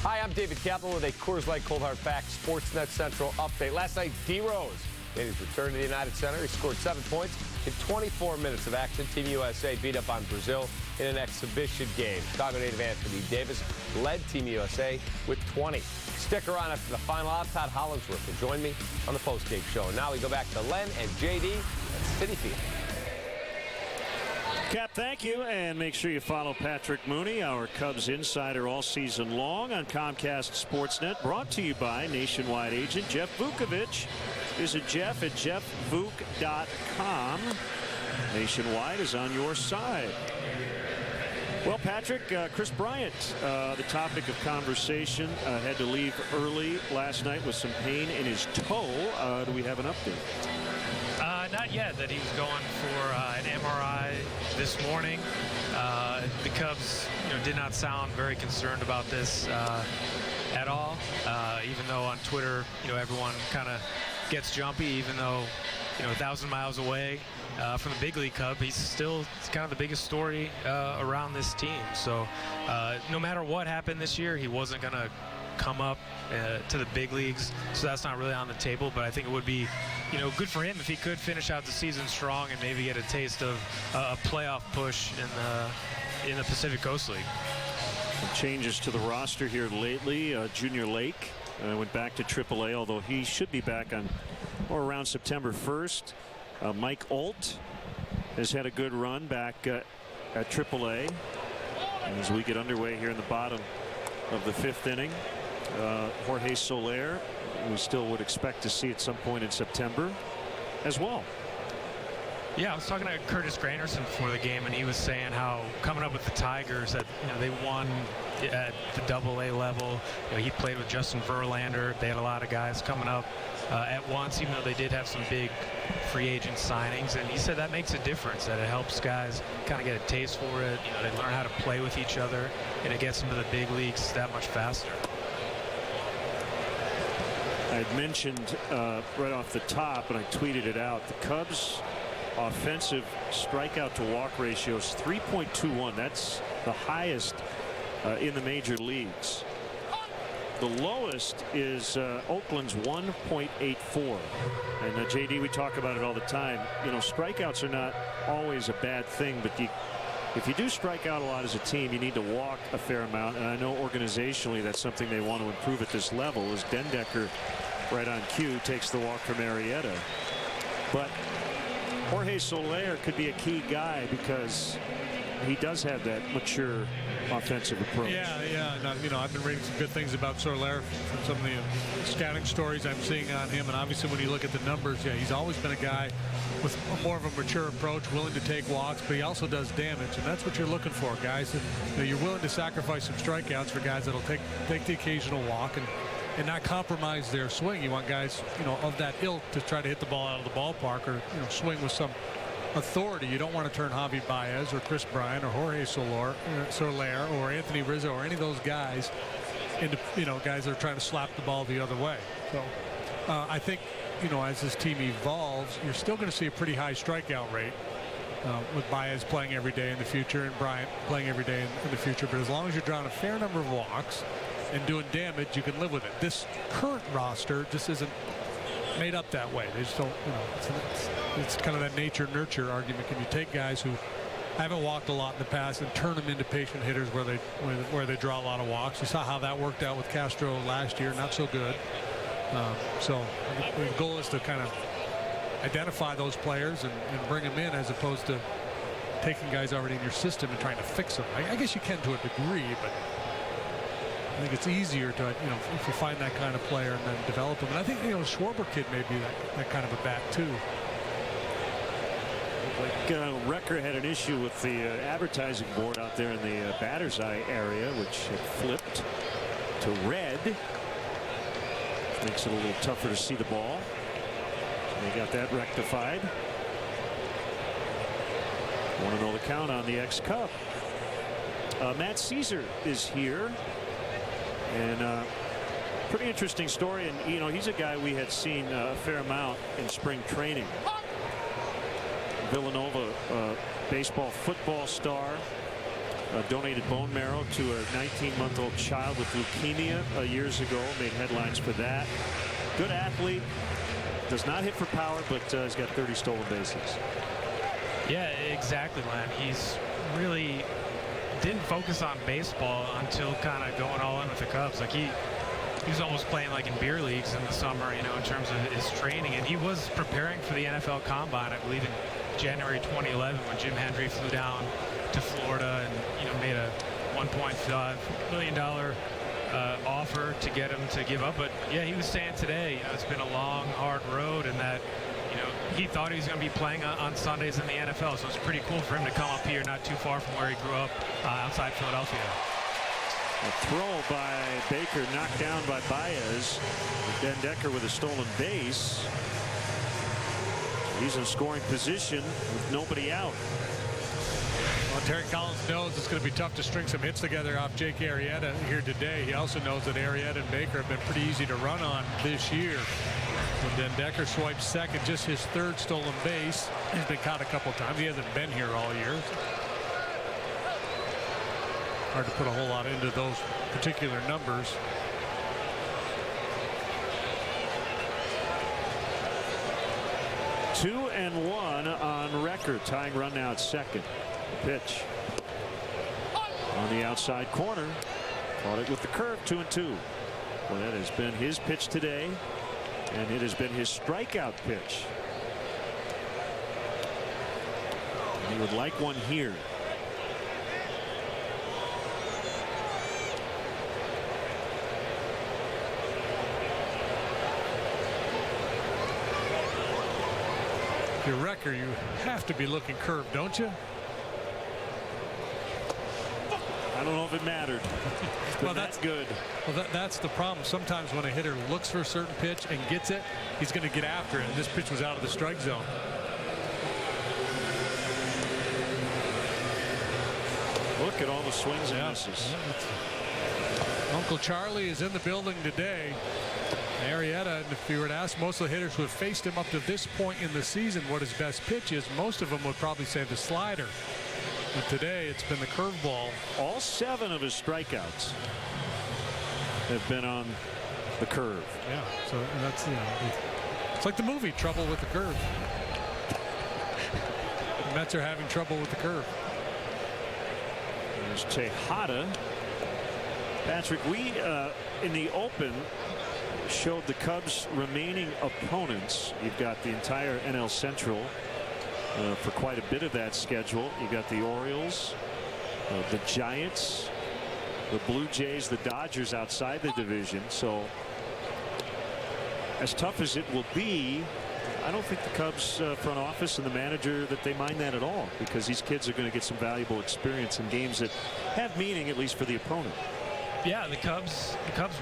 Hi, I'm David Kaplan with a Coors Light Cold Hard Facts Sportsnet Central update. Last night, D. Rose made his return to the United Center. He scored 7 points in 24 minutes of action. Team USA beat up on Brazil in an exhibition game. Chicago native Anthony Davis led Team USA with 20. Stick around after the final out. Todd Hollingsworth will join me on the postgame show. And now we go back to Len and JD at Citi Field. Cap, thank you, and make sure you follow Patrick Mooney, our Cubs insider all season long on Comcast Sportsnet, brought to you by nationwide agent Jeff Vukovich. Visit Jeff at jeffvuk.com. Nationwide is on your side. Well, Patrick, Chris Bryant, the topic of conversation, had to leave early last night with some pain in his toe. Do we have an update? Not yet. That he was going for an MRI this morning. The Cubs, did not sound very concerned about this at all. Even though on Twitter, everyone kind of gets jumpy. Even though, 1,000 miles away from the big league Cub, he's still kind of the biggest story around this team. So no matter what happened this year, he wasn't going to come up to the big leagues, so that's not really on the table. But I think it would be, good for him if he could finish out the season strong and maybe get a taste of a playoff push in the Pacific Coast League. Some changes to the roster here lately. Junior Lake went back to AAA, although he should be back on or around September 1st. Mike Alt has had a good run back at AAA. And as we get underway here in the bottom of the 5th inning, Jorge Soler, we still would expect to see at some point in September as well. Yeah, I was talking to Curtis Granderson before the game, and he was saying how coming up with the Tigers that they won at the AA level. He played with Justin Verlander. They had a lot of guys coming up at once, even though they did have some big free agent signings. And he said that makes a difference, that it helps guys kind of get a taste for it. They learn how to play with each other, and it gets them to the big leagues that much faster. I had mentioned right off the top, and I tweeted it out, the Cubs offensive strikeout to walk ratio is 3.21. That's the highest in the major leagues. The lowest is Oakland's 1.84. And JD, we talk about it all the time. Strikeouts are not always a bad thing, but if you do strike out a lot as a team, you need to walk a fair amount. And I know organizationally that's something they want to improve at this level, as Dendecker, right on cue, takes the walk from Arrieta. But Jorge Soler could be a key guy because he does have that mature offensive approach. Yeah. I've been reading some good things about Soler from some of the scouting stories I'm seeing on him, and obviously when you look at the numbers, yeah, he's always been a guy with more of a mature approach, willing to take walks, but he also does damage, and that's what you're looking for, guys. You're willing to sacrifice some strikeouts for guys that'll take the occasional walk and not compromise their swing. You want guys, of that ilk to try to hit the ball out of the ballpark or, swing with some authority. You don't want to turn Javi Baez or Chris Bryant or Jorge Soler or Anthony Rizzo or any of those guys into, guys that are trying to slap the ball the other way. So I think, as this team evolves, you're still going to see a pretty high strikeout rate with Baez playing every day in the future and Bryant playing every day in the future. But as long as you're drawing a fair number of walks and doing damage, you can live with it. This current roster just isn't made up that way. They just don't, it's kind of that nature-nurture argument. Can you take guys who haven't walked a lot in the past and turn them into patient hitters where they draw a lot of walks? You saw how that worked out with Castro last year. Not so good. So the goal is to kind of identify those players and bring them in, as opposed to taking guys already in your system and trying to fix them. I guess you can to a degree, but I think it's easier to, if you find that kind of player and then develop them. And I think, Schwarber kid may be that kind of a bat too. Like Recker had an issue with the advertising board out there in the batter's eye area, which had flipped to red. Makes it a little tougher to see the ball. They got that rectified. Want to know the count on the ex-Cub. Matt Caesar is here. And pretty interesting story. And, he's a guy we had seen a fair amount in spring training. Villanova baseball football star. donated bone marrow to a 19-month-old child with leukemia years ago. Made headlines for that. Good athlete. Does not hit for power, but he's got 30 stolen bases. Yeah, exactly, Len. He's really didn't focus on baseball until kind of going all in with the Cubs. Like he was almost playing like in beer leagues in the summer, you know, in terms of his training. And he was preparing for the NFL Combine, I believe, in January 2011 when Jim Hendry flew down to Florida and, you know, made a $1.5 million offer to get him to give up. But yeah, he was saying today, you know, it's been a long, hard road, and that, you know, he thought he was going to be playing on Sundays in the NFL. So it's pretty cool for him to come up here, not too far from where he grew up, outside Philadelphia. A throw by Baker, knocked down by Baez. Den Decker with a stolen base. He's in scoring position with nobody out. Well, Terry Collins knows it's going to be tough to string some hits together off Jake Arrieta here today. He also knows that Arrieta and Baker have been pretty easy to run on this year. When Den Decker swipes second, just his third stolen base. He's been caught a couple times. He hasn't been here all year. Hard to put a whole lot into those particular numbers. Two and one on record, tying run now at second. The pitch on the outside corner. Caught it with the curve, 2-2. Well, that has been his pitch today, and it has been his strikeout pitch. He would like one here. If you're Wrecker, you have to be looking curved, don't you? I don't know if it mattered. Well, that's good. Well, that's the problem. Sometimes when a hitter looks for a certain pitch and gets it, he's going to get after it. And this pitch was out of the strike zone. Look at all the swings and misses. Uncle Charlie is in the building today. Arrieta, and if you were to ask most of the hitters who have faced him up to this point in the season what his best pitch is, most of them would probably say the slider. But today it's been the curveball. All 7 of his strikeouts have been on the curve. Yeah, so that's, you know, it's like the movie Trouble with the Curve. The Mets are having trouble with the curve. There's Tejada. Patrick, we in the open showed the Cubs' remaining opponents. You've got the entire NL Central for quite a bit of that schedule. You got the Orioles, the Giants, the Blue Jays, the Dodgers outside the division. So as tough as it will be, I don't think the Cubs front office and the manager that they mind that at all, because these kids are going to get some valuable experience in games that have meaning, at least for the opponent. Yeah, the Cubs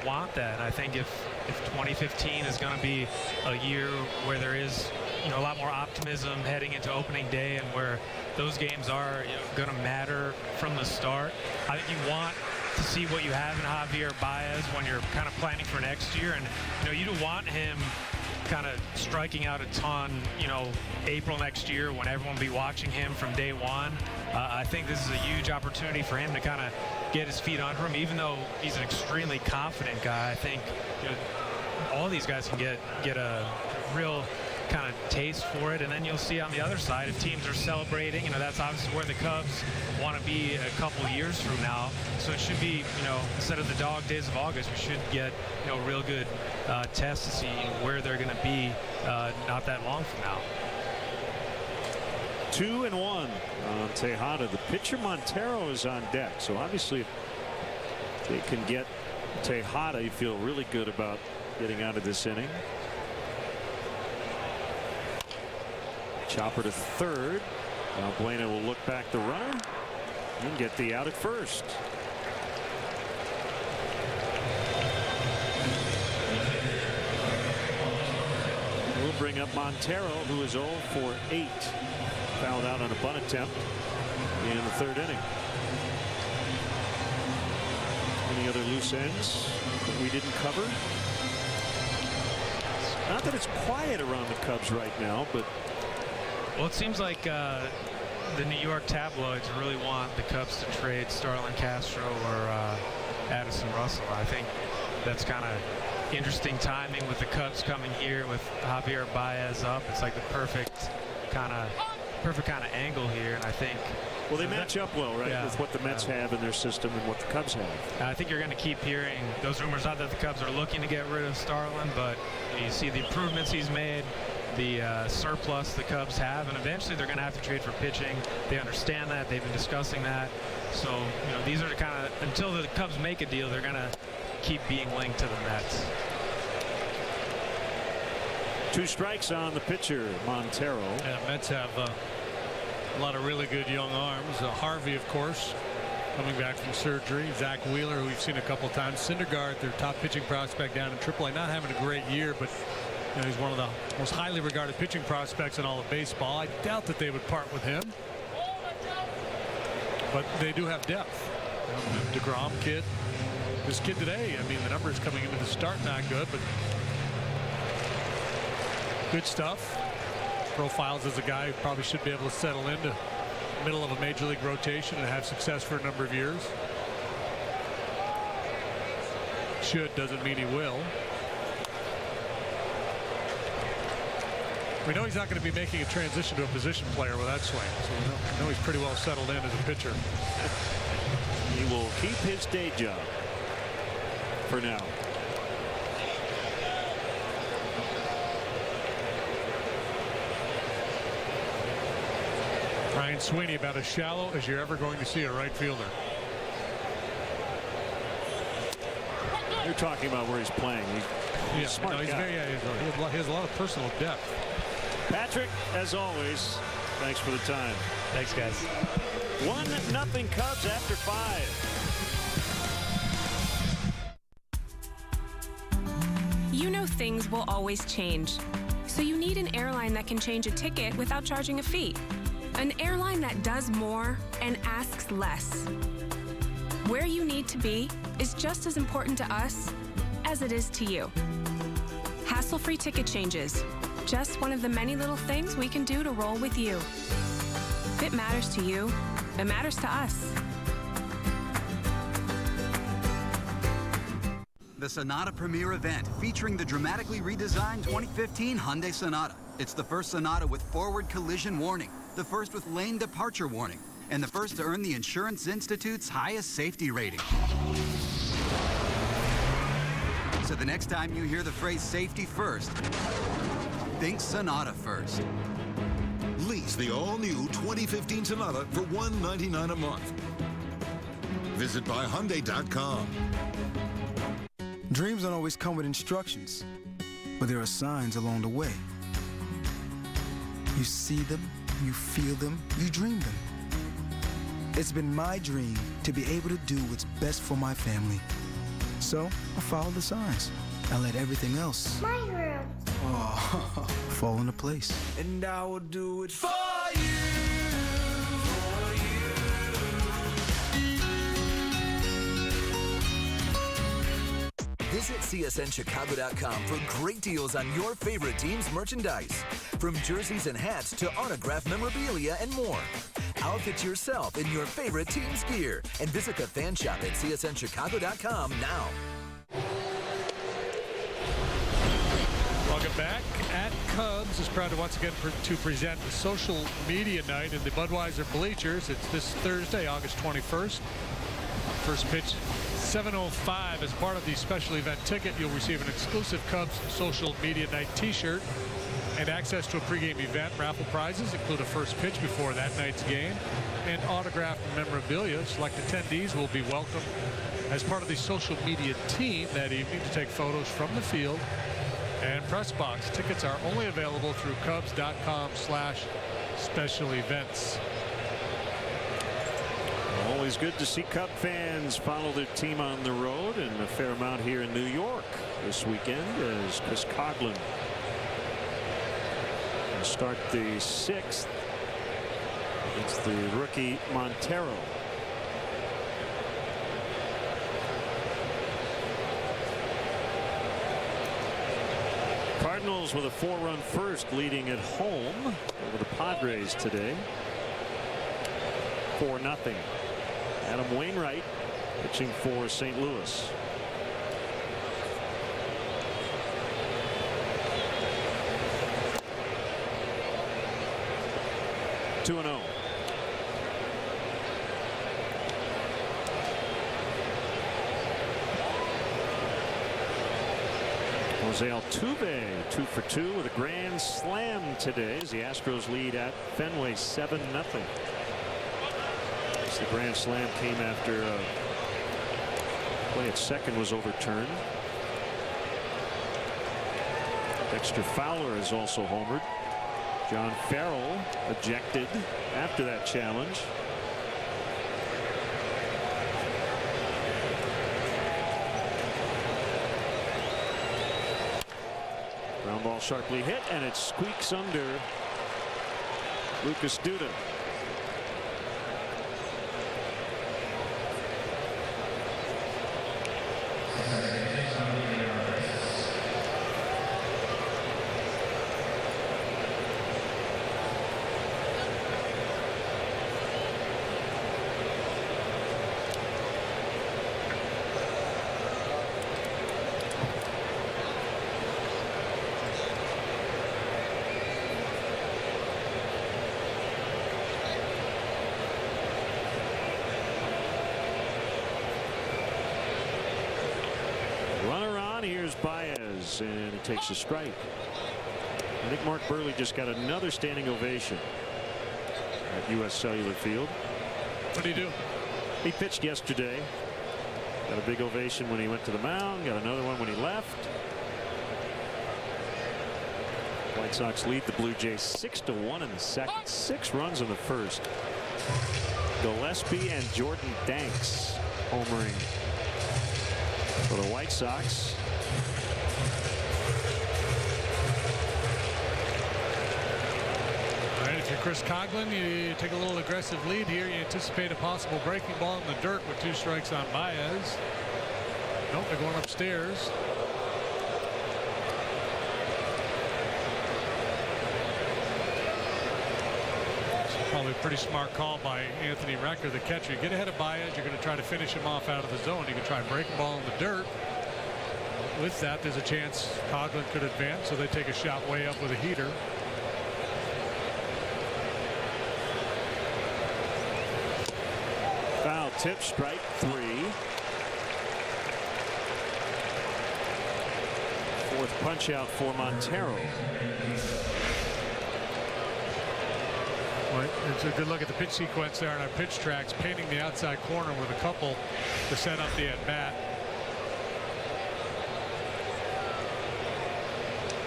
want that. And I think if 2015 is going to be a year where there is, you know, a lot more optimism heading into opening day, and where those games are, you know, going to matter from the start, I think you want to see what you have in Javier Baez when you're kind of planning for next year. And, you know, you don't want him kind of striking out a ton, you know, April next year when everyone will be watching him from day one. I think this is a huge opportunity for him to kind of get his feet under him, even though he's an extremely confident guy. I think, you know, all these guys can get a real kind of taste for it, and then you'll see on the other side if teams are celebrating. You know, that's obviously where the Cubs want to be a couple years from now. So it should be, you know, instead of the dog days of August, we should get, you know, a real good test to see, you know, where they're going to be not that long from now. 2-1 on Tejada. The pitcher Montero is on deck, so obviously if they can get Tejada, you feel really good about getting out of this inning. Chopper to third. Bueno will look back the runner and get the out at first. We'll bring up Montero, who is 0 for 8. Fouled out on a bunt attempt in the third inning. Any other loose ends that we didn't cover? Not that it's quiet around the Cubs right now, but well, it seems like the New York tabloids really want the Cubs to trade Starlin Castro or Addison Russell. I think that's kind of interesting timing with the Cubs coming here with Javier Baez up. It's like the perfect kind of angle here, and I think. Well, they match up well, right, yeah, with what the Mets have in their system and what the Cubs have. I think you're going to keep hearing those rumors. Not that the Cubs are looking to get rid of Starlin, but you see the improvements he's made, the surplus the Cubs have, and eventually they're going to have to trade for pitching. They understand that. They've been discussing that. So, you know, these are the kind of, until the Cubs make a deal, they're going to keep being linked to the Mets. 2 strikes on the pitcher, Montero. Yeah, Mets have a lot of really good young arms. Harvey, of course, coming back from surgery. Zach Wheeler, who we've seen a couple times. Syndergaard, their top pitching prospect down in AAA, not having a great year, but you know, he's one of the most highly regarded pitching prospects in all of baseball. I doubt that they would part with him, but they do have depth. You know, the DeGrom kid, this kid today, I mean, the numbers coming into the start not good, but good stuff. Profiles as a guy who probably should be able to settle into the middle of a major league rotation and have success for a number of years. Should doesn't mean he will. We know he's not going to be making a transition to a position player with that swing, so we know he's pretty well settled in as a pitcher. He will keep his day job for now. Ryan Sweeney about as shallow as you're ever going to see a right fielder. You're talking about where he's playing. He's a smart guy. He has a lot of personal depth. Patrick, as always, thanks for the time. Thanks, guys. 1-0 Cubs after 5. You know things will always change, so you need an airline that can change a ticket without charging a fee. An airline that does more and asks less. Where you need to be is just as important to us as it is to you. Hassle-free ticket changes. Just one of the many little things we can do to roll with you. If it matters to you, it matters to us. The Sonata Premier event featuring the dramatically redesigned 2015 Hyundai Sonata. It's the first Sonata with forward collision warning, the first with lane departure warning, and the first to earn the Insurance Institute's highest safety rating. So the next time you hear the phrase safety first, think Sonata first. Lease the all-new 2015 Sonata for $199 a month. Visit buyhyundai.com. Dreams don't always come with instructions, but there are signs along the way. You see them, you feel them, you dream them. It's been my dream to be able to do what's best for my family. So I follow the signs. I let everything else fall into place. And I will do it for you. Visit CSNChicago.com for great deals on your favorite team's merchandise. From jerseys and hats to autographed memorabilia and more. Outfit yourself in your favorite team's gear and visit the fan shop at CSNChicago.com now. Welcome back. At Cubs is proud to once again to present the social media night in the Budweiser Bleachers. It's this Thursday, August 21st. First pitch, 7:05. As part of the special event ticket, you'll receive an exclusive Cubs social media night t-shirt and access to a pregame event. Raffle prizes include a first pitch before that night's game and autographed memorabilia. Select attendees will be welcomed as part of the social media team that evening to take photos from the field and press box. Tickets are only available through Cubs.com/special events. Always good to see Cub fans follow their team on the road, and a fair amount here in New York this weekend as Chris Coughlin will start the 6th against the rookie Montero. Cardinals with a 4-run first, leading at home over the Padres today. 4-0. Adam Wainwright pitching for St. Louis. Two and 0. Jose Altuve 2 for 2 with a grand slam today as the Astros lead at Fenway 7-0. The grand slam came after play at second was overturned. Dexter Fowler is also homered. John Farrell ejected after that challenge. Ground ball sharply hit, and it squeaks under Lucas Duda. Here's Baez, and he takes a strike. I think Mark Burley just got another standing ovation at U.S. Cellular Field. What did he do? He pitched yesterday. Got a big ovation when he went to the mound. Got another one when he left. White Sox lead the Blue Jays 6-1 in the second. 6 runs in the first. Gillespie and Jordan Danks homering for the White Sox. All right, if you're Chris Coughlin, you take a little aggressive lead here. You anticipate a possible breaking ball in the dirt with 2 strikes on Baez. Nope, they're going upstairs. Probably a pretty smart call by Anthony Recker, the catcher. You get ahead of Baez, you're going to try to finish him off out of the zone. You can try and break a ball in the dirt. With that, there's a chance Coughlin could advance, so they take a shot way up with a heater. Foul tip, strike 3. Fourth punch out for Montero. Well, it's a good look at the pitch sequence there on our pitch tracks, painting the outside corner with a couple to set up the at bat.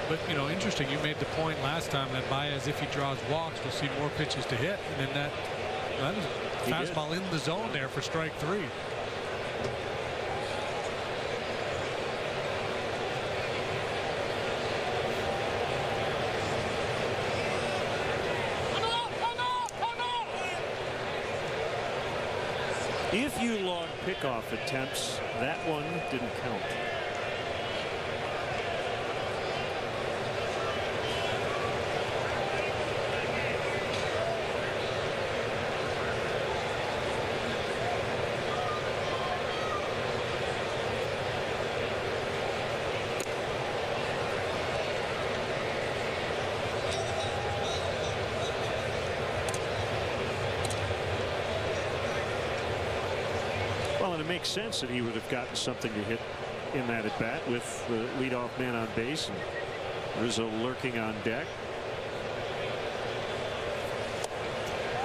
But, you know, interesting, you made the point last time that Baez, if he draws walks, will see more pitches to hit. And then that was a fastball in the zone there for strike 3. If you log pickoff attempts, that one didn't count. It makes sense that he would have gotten something to hit in that at bat with the leadoff man on base and Rizzo lurking on deck.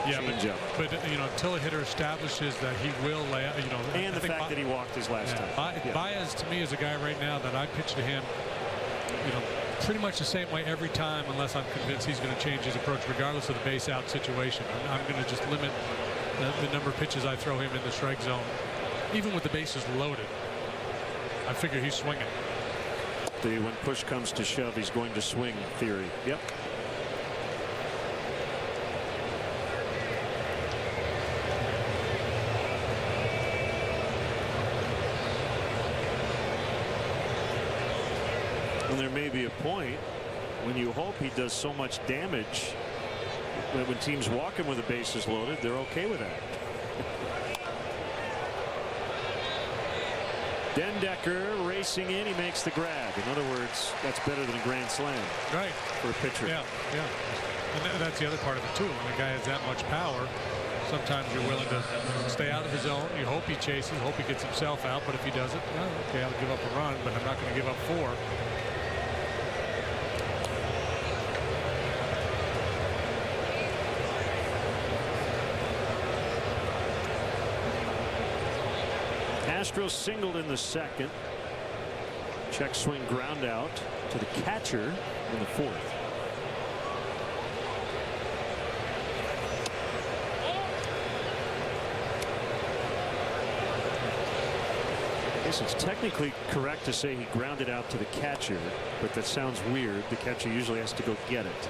Yeah, but you know, until a hitter establishes that he will lay out, you know, and the fact that he walked his last time. Baez to me is a guy right now that I pitch to him, you know, pretty much the same way every time, unless I'm convinced he's going to change his approach regardless of the base out situation. I'm going to just limit the number of pitches I throw him in the strike zone. Even with the bases loaded, I figure he's swinging. When push comes to shove, he's going to swing theory. Yep. And there may be a point when you hope he does so much damage that when teams walk him with the bases loaded, they're okay with that. Dendecker racing in. He makes the grab. In other words, that's better than a grand slam. Right. For a pitcher. Yeah. And that's the other part of it, too. When a guy has that much power, sometimes you're willing to stay out of the zone. You hope he chases, hope he gets himself out. But if he doesn't, well, okay, I'll give up a run, but I'm not going to give up 4. Castro singled in the second. Check swing ground out to the catcher in the 4th. I guess it's technically correct to say he grounded out to the catcher, but that sounds weird. The catcher usually has to go get it.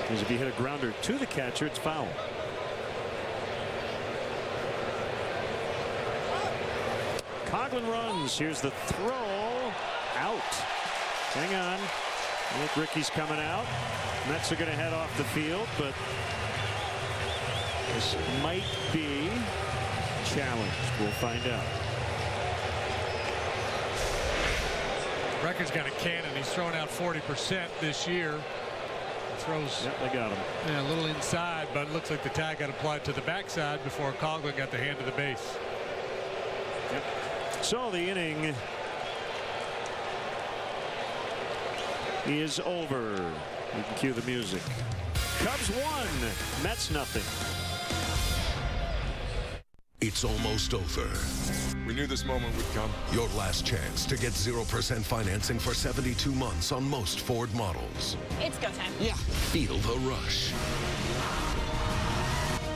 Because if you hit a grounder to the catcher, it's foul. Coughlin runs. Here's the throw. Out. Hang on. I think Ricky's coming out. Mets are going to head off the field, but this might be challenged. We'll find out. Record's got a cannon. He's thrown out 40% this year. Throws. Yep, they got him. Yeah, a little inside, but it looks like the tag got applied to the backside before Coughlin got the hand to the base. Yep. So the inning is over. You can cue the music. Cubs 1, Mets nothing. It's almost over. We knew this moment would come. Your last chance to get 0% financing for 72 months on most Ford models. It's go time. Yeah. Feel the rush.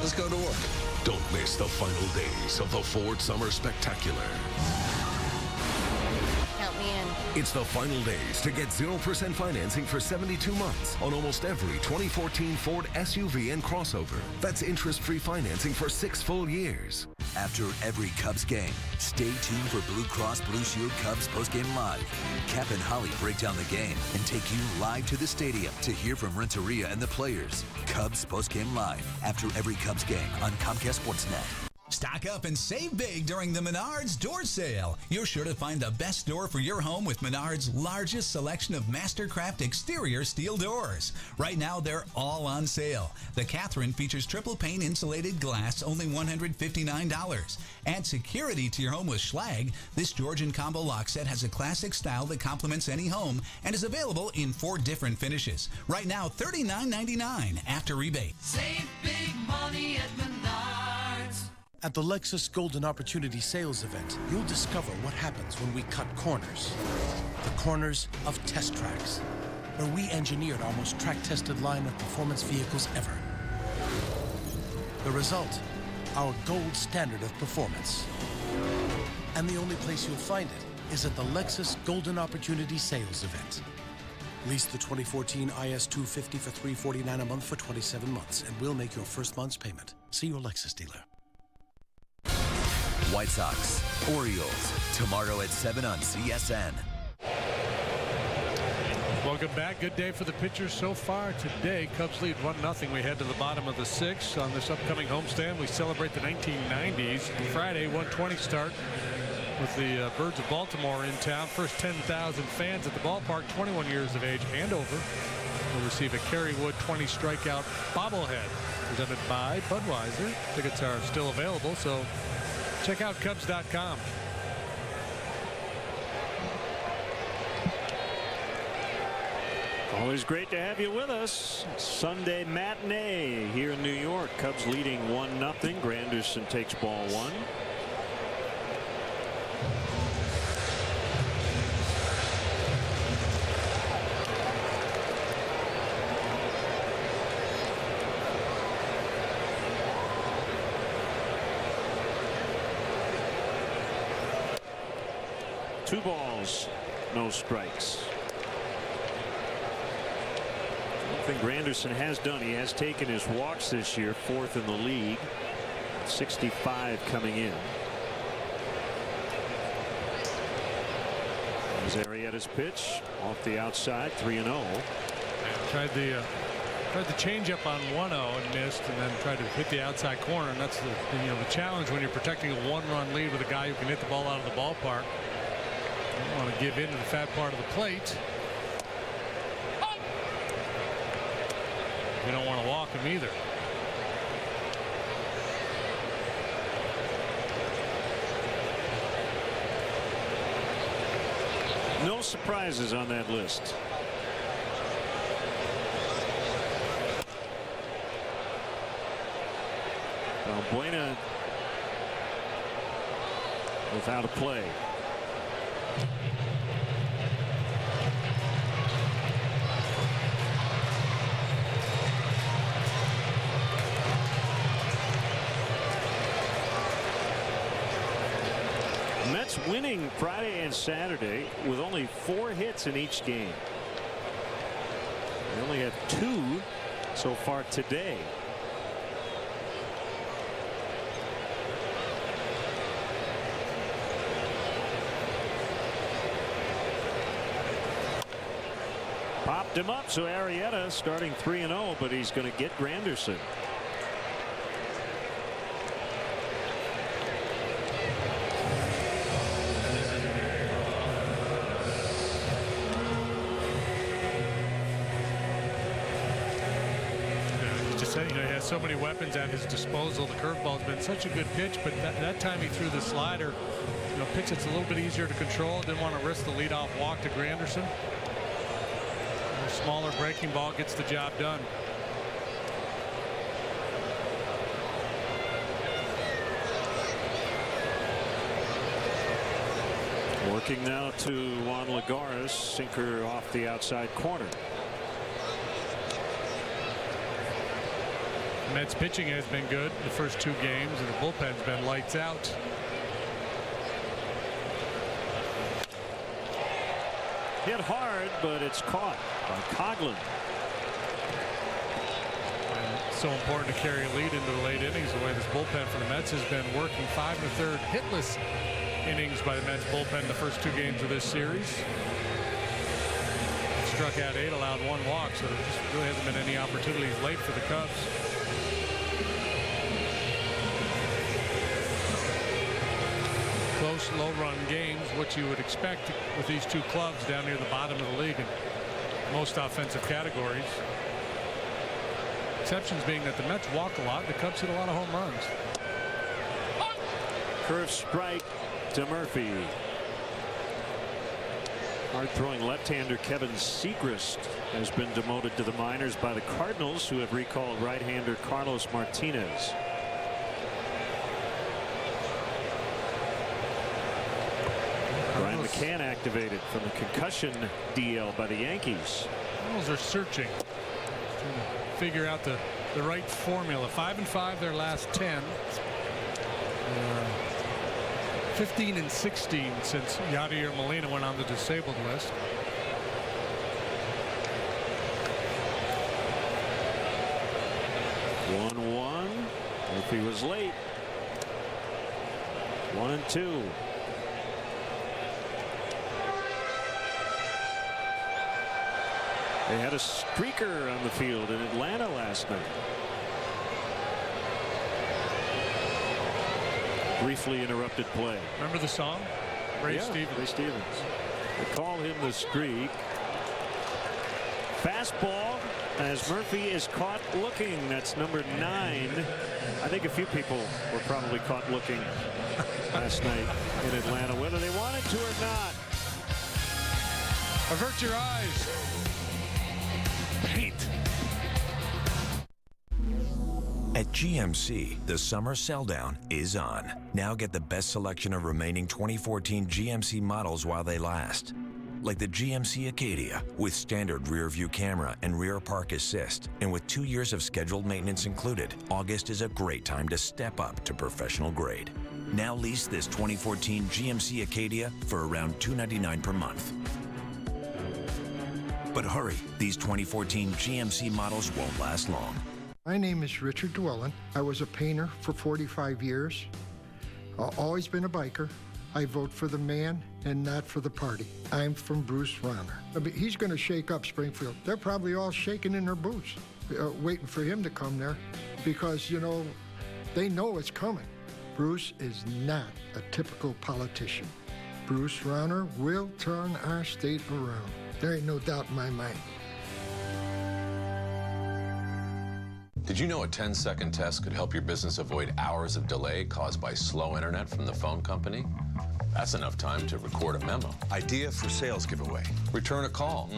Let's go to work. Don't miss the final days of the Ford Summer Spectacular. Count me in. It's the final days to get 0% financing for 72 months on almost every 2014 Ford SUV and crossover. That's interest-free financing for 6 full years. After every Cubs game, stay tuned for Blue Cross Blue Shield Cubs postgame live. Cap and Holly break down the game and take you live to the stadium to hear from Renteria and the players. Cubs postgame live after every Cubs game on Comcast Sportsnet. Stock up and save big during the Menards door sale. You're sure to find the best door for your home with Menards' largest selection of Mastercraft exterior steel doors. Right now, they're all on sale. The Catherine features triple pane insulated glass, only $159. Add security to your home with Schlage. This Georgian combo lock set has a classic style that complements any home and is available in 4 different finishes. Right now, $39.99 after rebate. Save big money at Menards. At the Lexus Golden Opportunity Sales Event, you'll discover what happens when we cut corners. The corners of test tracks, where we engineered our most track-tested line of performance vehicles ever. The result, our gold standard of performance. And the only place you'll find it is at the Lexus Golden Opportunity Sales Event. Lease the 2014 IS250 for $349 a month for 27 months, and we'll make your first month's payment. See your Lexus dealer. White Sox, Orioles, tomorrow at 7 on CSN. Welcome back. Good day for the pitchers so far today. Cubs lead 1-0. We head to the bottom of the 6th. On this upcoming homestand, we celebrate the 1990s. Friday, 1:20 start with the Birds of Baltimore in town. First 10,000 fans at the ballpark, 21 years of age and over, will receive a Kerrywood 20 strikeout bobblehead presented by Budweiser. Tickets are still available, so check out Cubs.com. Always great to have you with us. Sunday matinee here in New York. Cubs leading 1-0. Granderson takes ball 1. Two balls, no strikes. One thing Granderson has done, he has taken his walks this year, 4th in the league, 65 coming in. There's Arrieta's pitch off the outside, 3-0. Tried the Tried the changeup on 1-0 and missed, and then tried to hit the outside corner. And that's the challenge when you're protecting a 1-run lead with a guy who can hit the ball out of the ballpark. You don't want to give in to the fat part of the plate. You don't want to walk him either. No surprises on that list. Buena without a play. Mets winning Friday and Saturday with only 4 hits in each game. They only have 2 so far today. Popped him up, so Arrieta starting 3-0, but he's going to get Granderson. He has so many weapons at his disposal. The curveball's been such a good pitch, but that time he threw the slider, pitch that's a little bit easier to control. Didn't want to risk the leadoff walk to Granderson. A smaller breaking ball gets the job done. Working now to Juan Lagares, sinker off the outside corner. Mets pitching has been good the first 2 games, and the bullpen's been lights out. Hit hard, but it's caught by Coughlin. And so important to carry a lead into the late innings, the way this bullpen for the Mets has been working. 5 1/3 hitless innings by the Mets bullpen the first 2 games of this series. Struck out 8, allowed 1 walk, so there just really hasn't been any opportunities late for the Cubs. Close, low-run games, what you would expect with these 2 clubs down near the bottom of the league in most offensive categories. Exceptions being that the Mets walk a lot, the Cubs hit a lot of home runs. Curve strike to Murphy. Hard-throwing left-hander Kevin Segrist has been demoted to the minors by the Cardinals, who have recalled right-hander Carlos Martinez. Brian McCann activated from the concussion DL by the Yankees. Cardinals are searching, trying to figure out the right formula. 5-5 their last 10. 15-16 since Yadier Molina went on the disabled list. If he was late. 1-2. They had a streaker on the field in Atlanta last night. Briefly interrupted play. Remember the song? Ray Stevens. Ray Stevens. They call him the streak. Fastball as Murphy is caught looking. That's number 9. I think a few people were probably caught looking last night in Atlanta, whether they wanted to or not. Avert your eyes. Paint. At GMC, the summer sell-down is on. Now get the best selection of remaining 2014 GMC models while they last. Like the GMC Acadia, with standard rear-view camera and rear park assist. And with 2 years of scheduled maintenance included, August is a great time to step up to professional grade. Now lease this 2014 GMC Acadia for around $299 per month. But hurry, these 2014 GMC models won't last long. My name is Richard Dwellin. I was a painter for 45 years. I've always been a biker. I vote for the man and not for the party. I'm from Bruce Rauner. I mean, he's going to shake up Springfield. They're probably all shaking in their boots. waiting for him to come there because, you know, they know it's coming. Bruce is not a typical politician. Bruce Rauner will turn our state around. There ain't no doubt in my mind. Did you know a 10-second test could help your business avoid hours of delay caused by slow internet from the phone company? That's enough time to record a memo. Idea for sales giveaway. Return a call.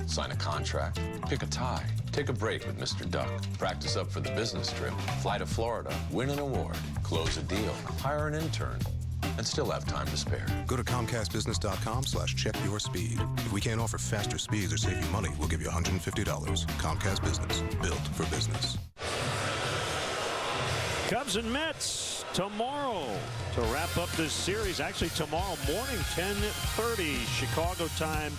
Sign a contract. Pick a tie. Take a break with Mr. Duck. Practice up for the business trip. Fly to Florida. Win an award. Close a deal. Hire an intern. And still have time to spare. Go to ComcastBusiness.com/check-your-speed. If we can't offer faster speeds or save you money, we'll give you $150. Comcast Business. Built for business. Cubs and Mets tomorrow to wrap up this series. Actually, tomorrow morning, 10:30 Chicago time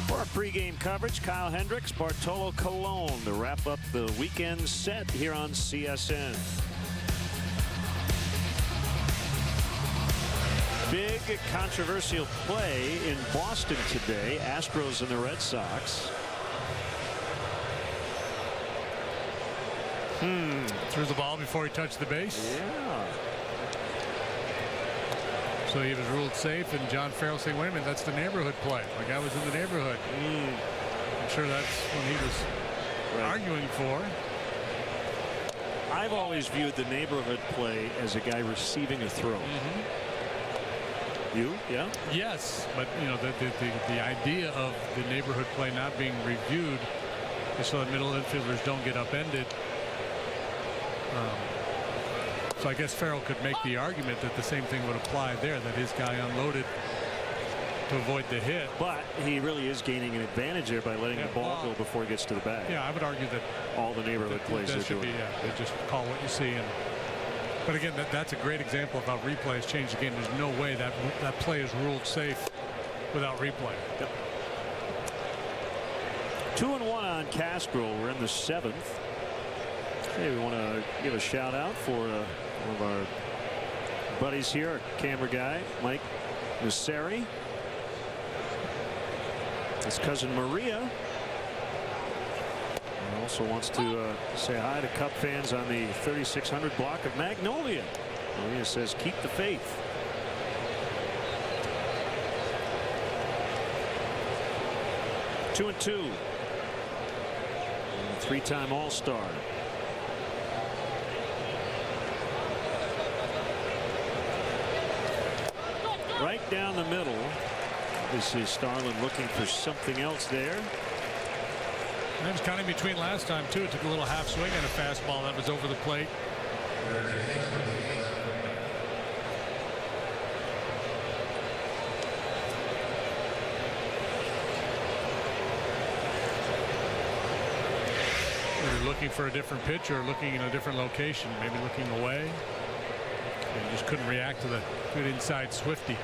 for our pregame coverage. Kyle Hendricks, Bartolo Colon to wrap up the weekend set here on CSN. Big controversial play in Boston today. Astros and the Red Sox. Threw the ball before he touched the base. Yeah. So he was ruled safe, and John Farrell saying, wait a minute, that's the neighborhood play. Like I was in the neighborhood. I'm sure that's when he was arguing for. I've always viewed the neighborhood play as a guy receiving a throw. You? Yeah? Yes, but you know the idea of the neighborhood play not being reviewed is so that middle infielders don't get upended. So I guess Farrell could make the argument that the same thing would apply there, that his guy unloaded to avoid the hit. But he really is gaining an advantage there by letting the ball go before he gets to the bag. Yeah, I would argue that all the neighborhood plays that are should doing. they just call what you see. But again, that's a great example of how replay has changed the game. There's no way that play is ruled safe without replay. Yep. 2-1 on Castro. We're in the 7th. Hey, we want to give a shout out for one of our buddies here, our camera guy, Mike Nasseri. His cousin Maria. He also wants to say hi to Cub fans on the 3600 block of Magnolia. Maria says, keep the faith. Two and 2. Three-time All-Star. Right down the middle. This is Starlin looking for something else there. It was kind of between last time too. It took a little half swing and a fastball that was over the plate. Either looking for a different pitch or looking in a different location, maybe looking away. And just couldn't react to the good inside Swifty.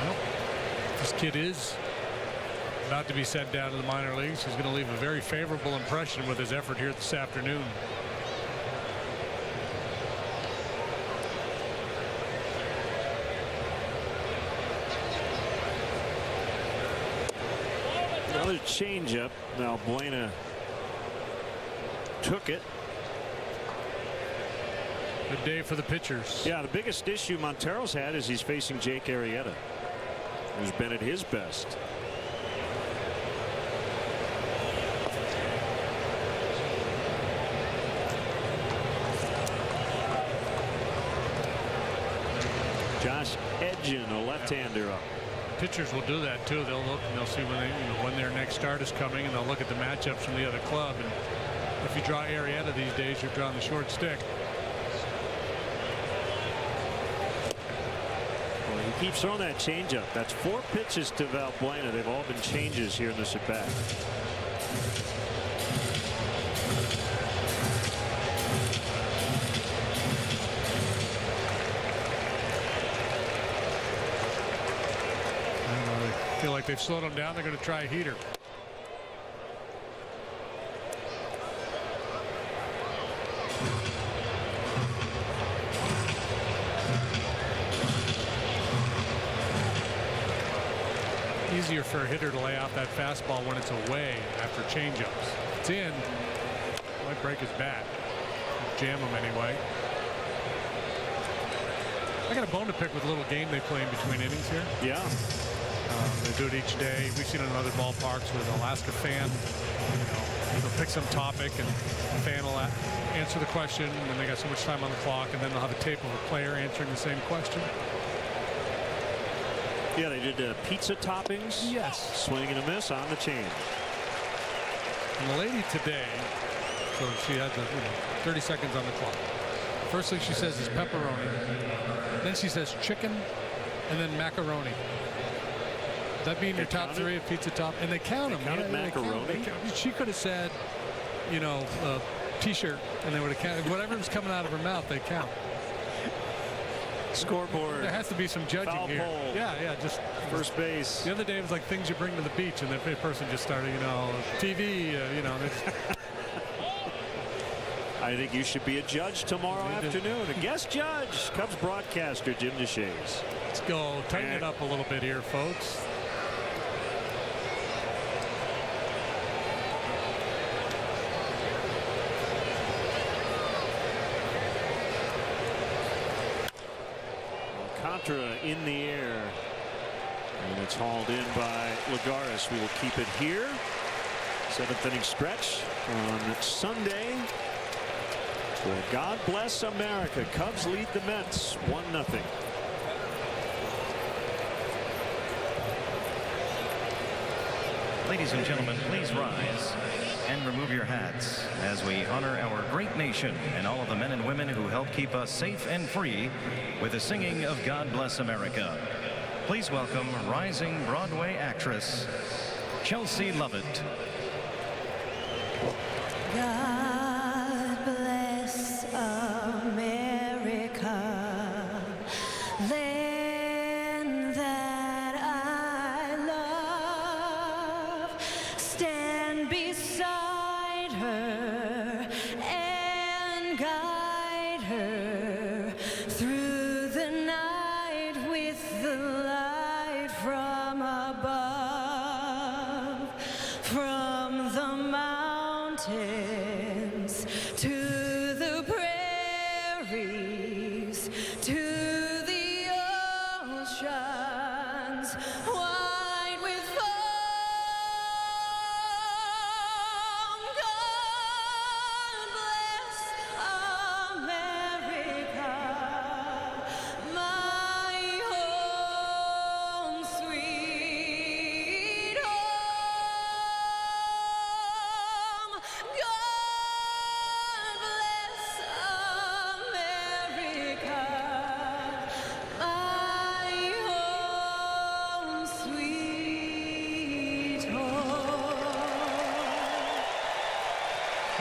Well, this kid is about to be sent down to the minor leagues. He's going to leave a very favorable impression with his effort here this afternoon. Another changeup. Now Buena took it. Good day for the pitchers. Yeah, the biggest issue Montero's had is he's facing Jake Arrieta, who's been at his best. Josh Edgin, a left-hander up. Pitchers will do that too. They'll look and they'll see when their next start is coming, and they'll look at the matchups from the other club. And if you draw Arrieta these days, you're drawing the short stick. Well, he keeps throwing that changeup. That's 4 pitches to Valbuena. They've all been changes here in this at bat. I feel like they've slowed them down. They're going to try a heater. easier for a hitter to lay out that fastball when it's away after changeups. If it's in, it might break his bat. Jam him anyway. I got a bone to pick with a little game they play in between innings here. Yeah. They do it each day. We've seen it in other ballparks with an Alaska fan. They'll pick some topic and the fan will answer the question, and then they got so much time on the clock, and then they'll have a tape of a player answering the same question. Yeah, they did pizza toppings. Yes. Swing and a miss on the change. And the lady today, so she had the 30 seconds on the clock. First thing she says is pepperoni. Then she says chicken, and then macaroni. That being your top three of pizza top, and they count them. Counted macaroni. She could have said, T-shirt, and they would have counted whatever was coming out of her mouth. They count. Scoreboard. There has to be some judging foul here. Pole. Yeah, just first base. The other day it was like things you bring to the beach, and the person just started, TV, I think you should be a judge tomorrow afternoon. A guest judge, Cubs broadcaster Jim DeShays. Let's go. Tighten it up a little bit here, folks. Contra in the air. And it's hauled in by Lagares. We will keep it here. 7th inning stretch on Sunday. Well, God bless America. Cubs lead the Mets 1-0. Ladies and gentlemen, please rise and remove your hats as we honor our great nation and all of the men and women who help keep us safe and free with the singing of God Bless America. Please welcome rising Broadway actress, Chelsea Lovett. God bless America, land that I love. Stand beside her and guide her through the night with the light from above, from the mountains to the prairies, to the oceans wide with foam. God bless America, my home, sweet home. God bless America, my home, sweet home.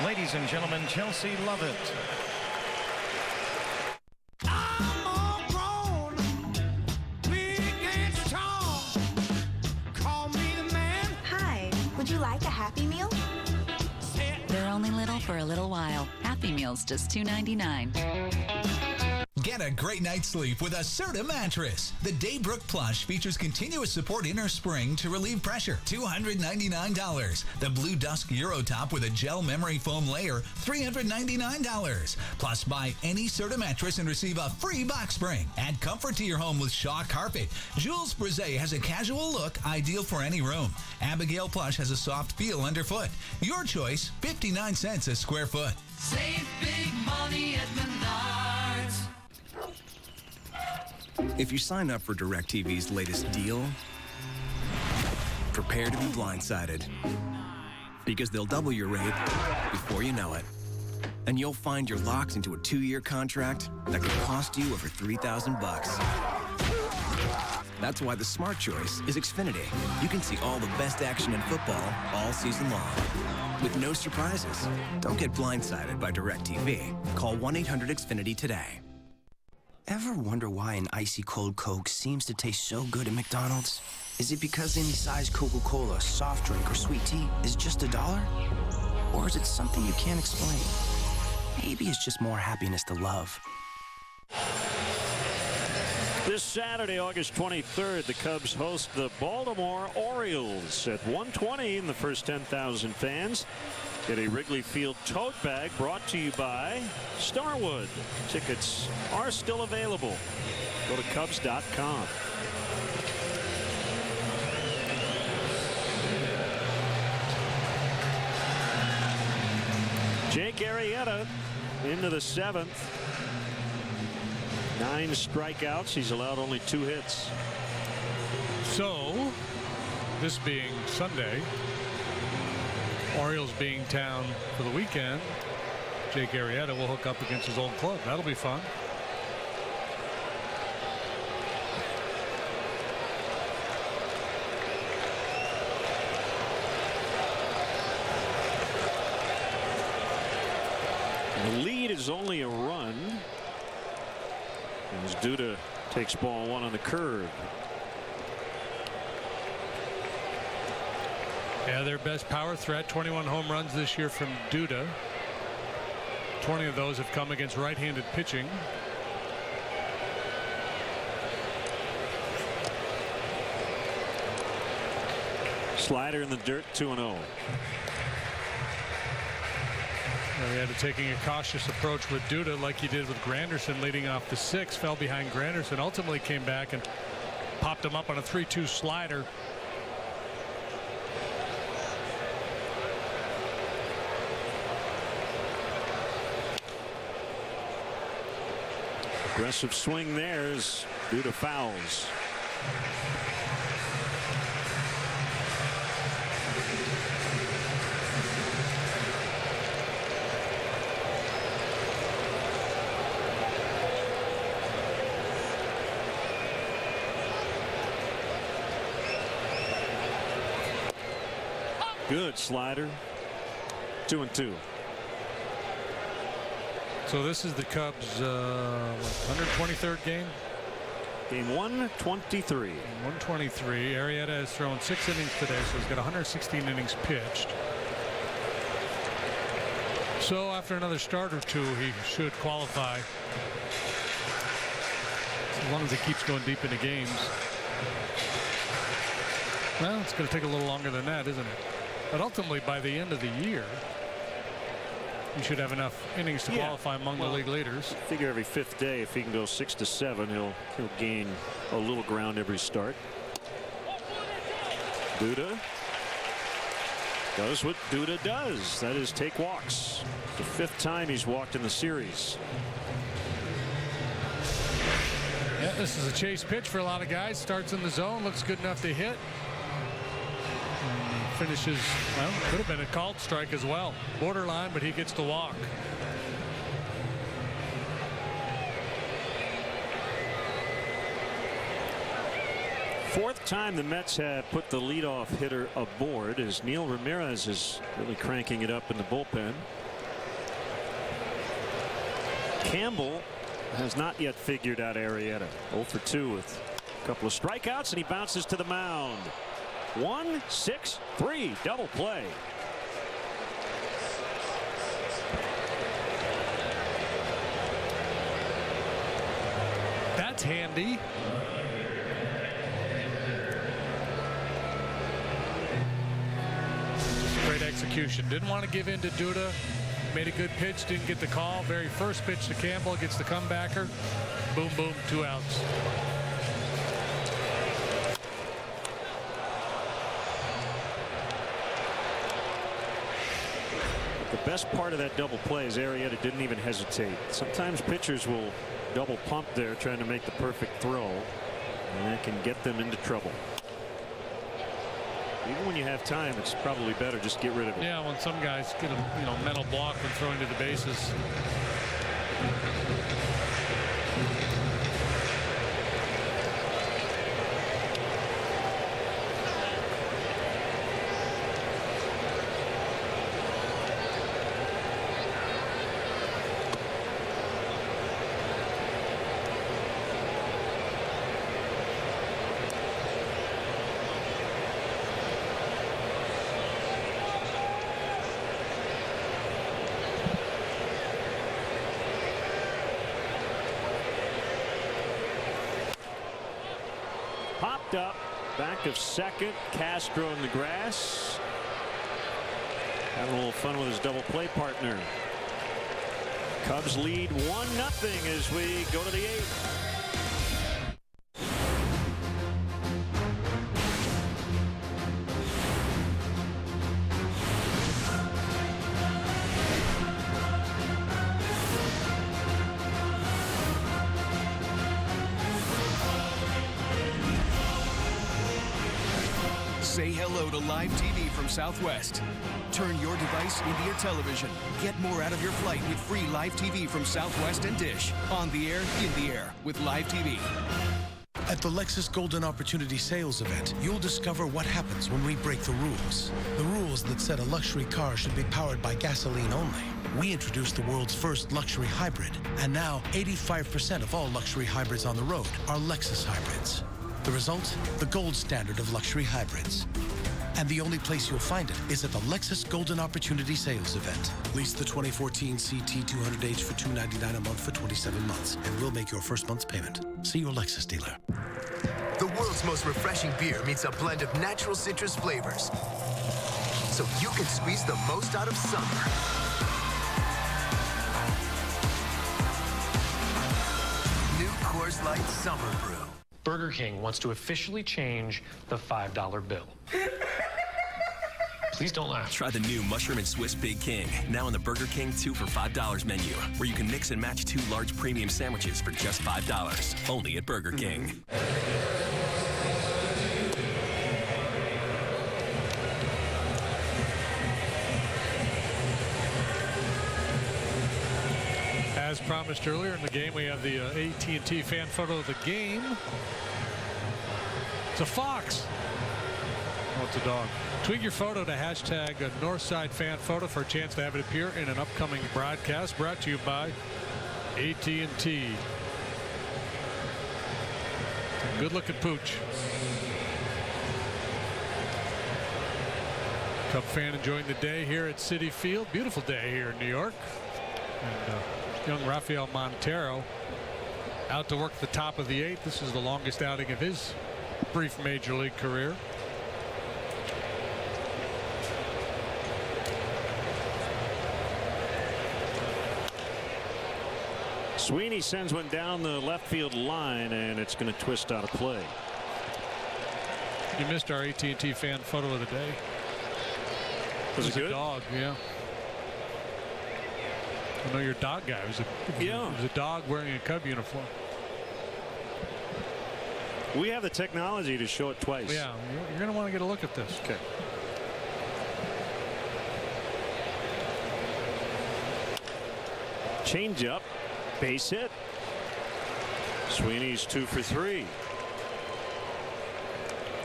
Ladies and gentlemen, Chelsea Lovett. Hi, would you like a Happy Meal? They're only little for a little while. Happy Meal's just $2.99. Get a great night's sleep with a Serta mattress. The Daybrook Plush features continuous support inner spring to relieve pressure. $299. The Blue Dusk Eurotop with a gel memory foam layer. $399. Plus, buy any Serta mattress and receive a free box spring. Add comfort to your home with Shaw Carpet. Jules Brizet has a casual look ideal for any room. Abigail Plush has a soft feel underfoot. Your choice, 59 cents a square foot. Save big money at Menards. If you sign up for DirecTV's latest deal, prepare to be blindsided. Because they'll double your rate before you know it. And you'll find you're locked into a 2-year contract that could cost you over $3,000. That's why the smart choice is Xfinity. You can see all the best action in football all season long. With no surprises. Don't get blindsided by DirecTV. Call 1-800-XFINITY today. Ever wonder why an icy cold Coke seems to taste so good at McDonald's? Is it because any size Coca-Cola, soft drink, or sweet tea is just $1? Or is it something you can't explain? Maybe it's just more happiness to love. This Saturday, August 23rd, the Cubs host the Baltimore Orioles at 1:20 in the first 10,000 fans. Get a Wrigley Field tote bag brought to you by Starwood. Tickets are still available. Go to Cubs.com. Jake Arrieta into the 7th. 9 strikeouts. He's allowed only 2 hits. So, this being Sunday, Orioles being town for the weekend, Jake Arrieta will hook up against his old club. That'll be fun. The lead is only a run as Duda takes ball 1 on the curve. Yeah, their best power threat, 21 home runs this year from Duda. 20 of those have come against right-handed pitching. Slider in the dirt, 2-0. Arrieta taking a cautious approach with Duda like he did with Granderson leading off the 6th. Fell behind Granderson, ultimately came back and popped him up on a 3-2 slider. Aggressive swing there as Duda fouls. Good slider. 2-2. So this is the Cubs 123rd game. Game 123. 123. Arrieta has thrown 6 innings today, so he's got 116 innings pitched. So after another start or 2, he should qualify, as long as he keeps going deep into games. Well, it's going to take a little longer than that, isn't it? But ultimately, by the end of the year, he should have enough innings to qualify among the league leaders. Figure every 5th day, if he can go 6 to 7, he'll gain a little ground every start. Duda does what Duda does. That is take walks. The 5th time he's walked in the series. Yeah, this is a chase pitch for a lot of guys. Starts in the zone, looks good enough to hit. Finishes, well, could have been a called strike as well. Borderline, but he gets the walk. Fourth time the Mets have put the leadoff hitter aboard as Neil Ramirez is really cranking it up in the bullpen. Campbell has not yet figured out Arrieta. 0 for 2 with a couple of strikeouts, and he bounces to the mound. 1-6-3 double play. That's handy. Great execution. Didn't want to give in to Duda. Made a good pitch. Didn't get the call. Very first pitch to Campbell. Gets the comebacker. Boom, boom. 2 outs. The best part of that double play is Arrieta didn't even hesitate. Sometimes pitchers will double pump there trying to make the perfect throw, and that can get them into trouble. Even when you have time, it's probably better just get rid of it. Yeah, when some guys get a mental block when throwing to the bases. picked up. Back of second. Castro in the grass. Having a little fun with his double play partner. Cubs lead 1-0 as we go to the 8th. Say hello to live TV from Southwest. Turn your device into your television. Get more out of your flight with free live TV from Southwest and Dish. On the air, in the air, with live TV. At the Lexus Golden Opportunity Sales Event, you'll discover what happens when we break the rules. The rules that said a luxury car should be powered by gasoline only. We introduced the world's first luxury hybrid, and now 85% of all luxury hybrids on the road are Lexus hybrids. The result? The gold standard of luxury hybrids. And the only place you'll find it is at the Lexus Golden Opportunity Sales Event. Lease the 2014 CT 200H for $299 a month for 27 months, and we'll make your first month's payment. See your Lexus dealer. The world's most refreshing beer meets a blend of natural citrus flavors, so you can squeeze the most out of summer. New Coors Light Summer Brew. Burger King wants to officially change the $5 bill. Please don't laugh. Try the new Mushroom and Swiss Big King, now on the Burger King 2 for $5 menu, where you can mix and match 2 large premium sandwiches for just $5. Only at Burger King. As promised earlier in the game, we have the AT&T fan photo of the game. It's a fox. Oh, it's a dog. Tweet your photo to hashtag Northside Fan Photo for a chance to have it appear in an upcoming broadcast brought to you by AT&T. Good looking pooch. Cub fan enjoying the day here at Citi Field. Beautiful day here in New York. And young Rafael Montero out to work the top of the 8th. This is the longest outing of his brief major league career. Sweeney sends one down the left field line, and it's going to twist out of play. You missed our AT&T fan photo of the day. Was it good? A dog, yeah. I know you're a dog guy. It was a dog wearing a Cub uniform. We have the technology to show it twice. Yeah, you're going to want to get a look at this. Okay. Change up, base hit. Sweeney's 2 for 3.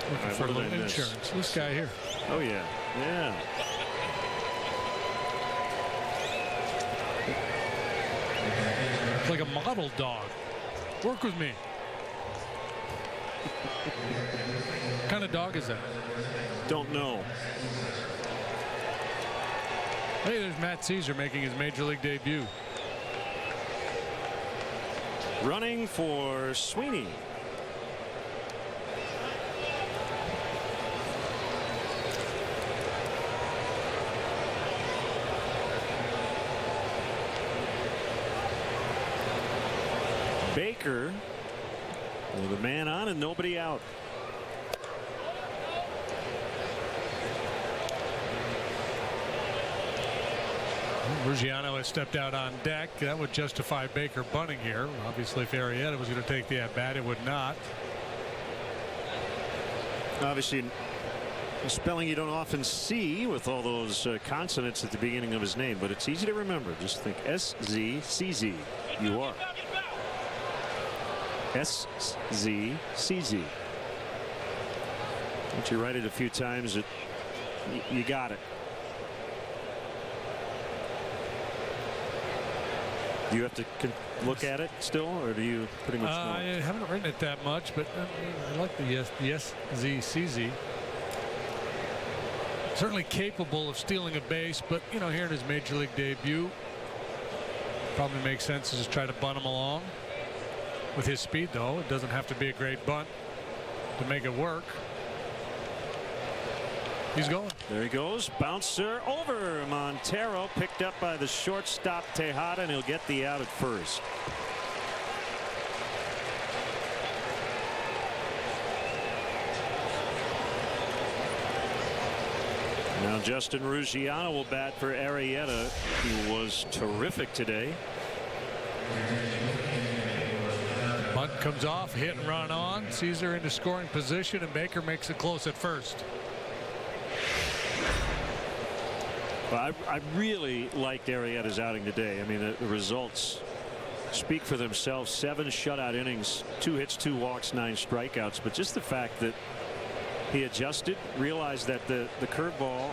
Looking for a little insurance. This guy here. Oh yeah, yeah. It's like a model dog. Work with me. What kind of dog is that? Don't know. Hey, there's Matt Caesar making his major league debut. Running for Sweeney. Baker with a man on and nobody out. Ruggiano has stepped out on deck. That would justify Baker bunting here. Obviously, if Arrieta was going to take the at-bat, it would not. Obviously, a spelling you don't often see with all those consonants at the beginning of his name, but it's easy to remember. Just think S-Z-C-Z. You are. S-Z-C-Z. Once you write it a few times, you got it. Do you have to look at it still, or do you pretty much know? I haven't written it that much, but I like the S-Z-C-Z. Certainly capable of stealing a base, but you know, here in his major league debut, probably makes sense to just try to bunt him along. With his speed, though, it doesn't have to be a great bunt. to make it work. He's going. There he goes. Bouncer over. Montero picked up by the shortstop Tejada, and he'll get the out at first. Now Justin Ruggiano will bat for Arrieta. He was terrific today. Bunt comes off, hit and run on. Caesar into scoring position, and Baker makes it close at first. Well, I really liked Arrieta's outing today. I mean, the results speak for themselves. 7 shutout innings, 2 hits, 2 walks, 9 strikeouts. But just the fact that he adjusted, realized that the curveball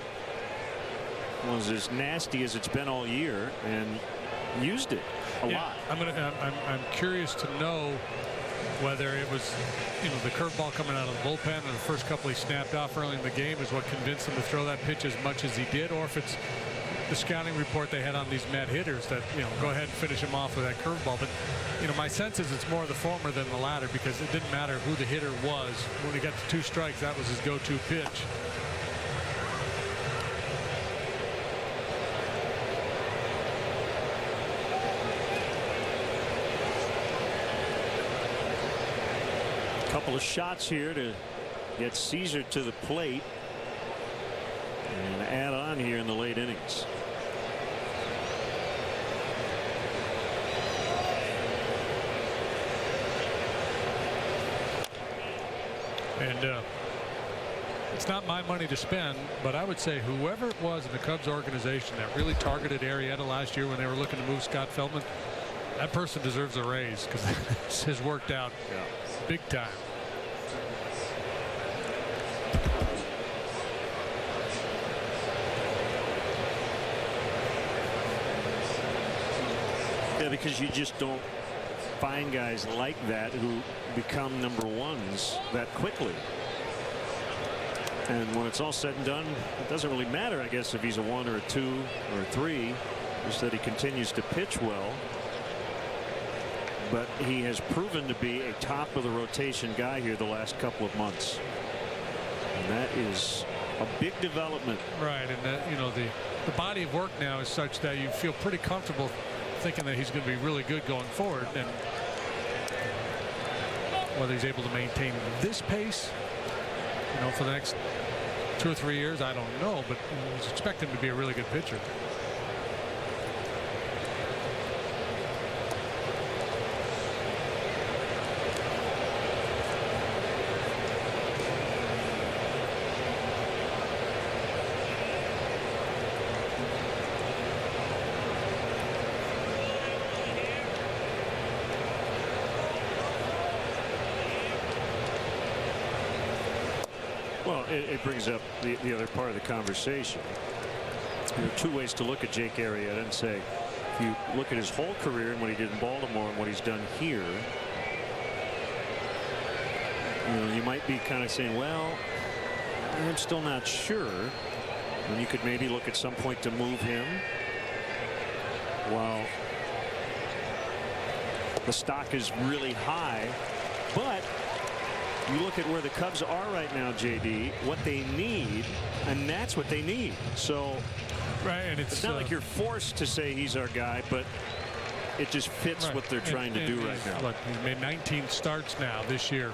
was as nasty as it's been all year, and used it a lot. I'm curious to know whether it was, the curveball coming out of the bullpen and the first couple he snapped off early in the game is what convinced him to throw that pitch as much as he did, or if it's the scouting report they had on these Met hitters that, go ahead and finish him off with that curveball. But, my sense is it's more the former than the latter, because it didn't matter who the hitter was. When he got to 2 strikes, that was his go-to pitch. Couple of shots here to get Caesar to the plate and add on here in the late innings. And it's not my money to spend, but I would say whoever it was in the Cubs organization that really targeted Arrieta last year when they were looking to move Scott Feldman, that person deserves a raise, because this has worked out big time. Yeah, because you just don't find guys like that who become number ones that quickly. And when it's all said and done, it doesn't really matter, I guess, if he's a 1 or a 2 or a 3, just that he continues to pitch well. But he has proven to be a top of the rotation guy here the last couple of months. And that is a big development. Right, and that, the body of work now is such that you feel pretty comfortable thinking that he's going to be really good going forward. And whether he's able to maintain this pace, for the next 2 or 3 years, I don't know, but I was expecting him to be a really good pitcher. Well, it brings up the other part of the conversation. There are 2 ways to look at Jake Arrieta and say, if you look at his whole career and what he did in Baltimore and what he's done here, you might be kind of saying, well, I'm still not sure. And you could maybe look at some point to move him. Well, the stock is really high, but you look at where the Cubs are right now, JD, what they need, and that's what they need. So right, and it's not like you're forced to say he's our guy, but it just fits what they're trying to do right now. Look, he's made 19 starts now this year.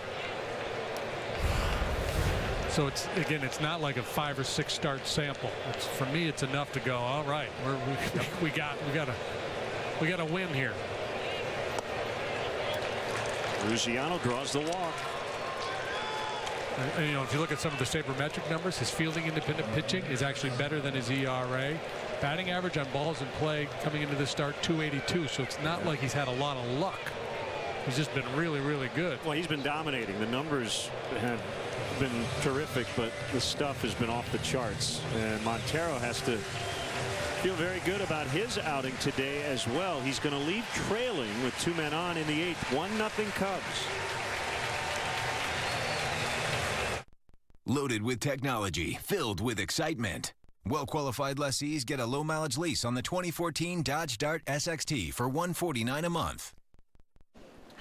So it's not like a 5 or 6 start sample. For me, it's enough to go, all right, we got a win here. Ruggiano draws the walk. And, if you look at some of the sabermetric numbers, his fielding independent pitching is actually better than his ERA. Batting average on balls in play coming into this start, 282. So it's not like he's had a lot of luck. He's just been really, really good. Well, he's been dominating. The numbers have been terrific, but the stuff has been off the charts. And Montero has to feel very good about his outing today as well. He's going to leave trailing with 2 men on in the 8th. 1-0 Cubs. Loaded with technology, filled with excitement. Well-qualified lessees get a low-mileage lease on the 2014 Dodge Dart SXT for $149 a month.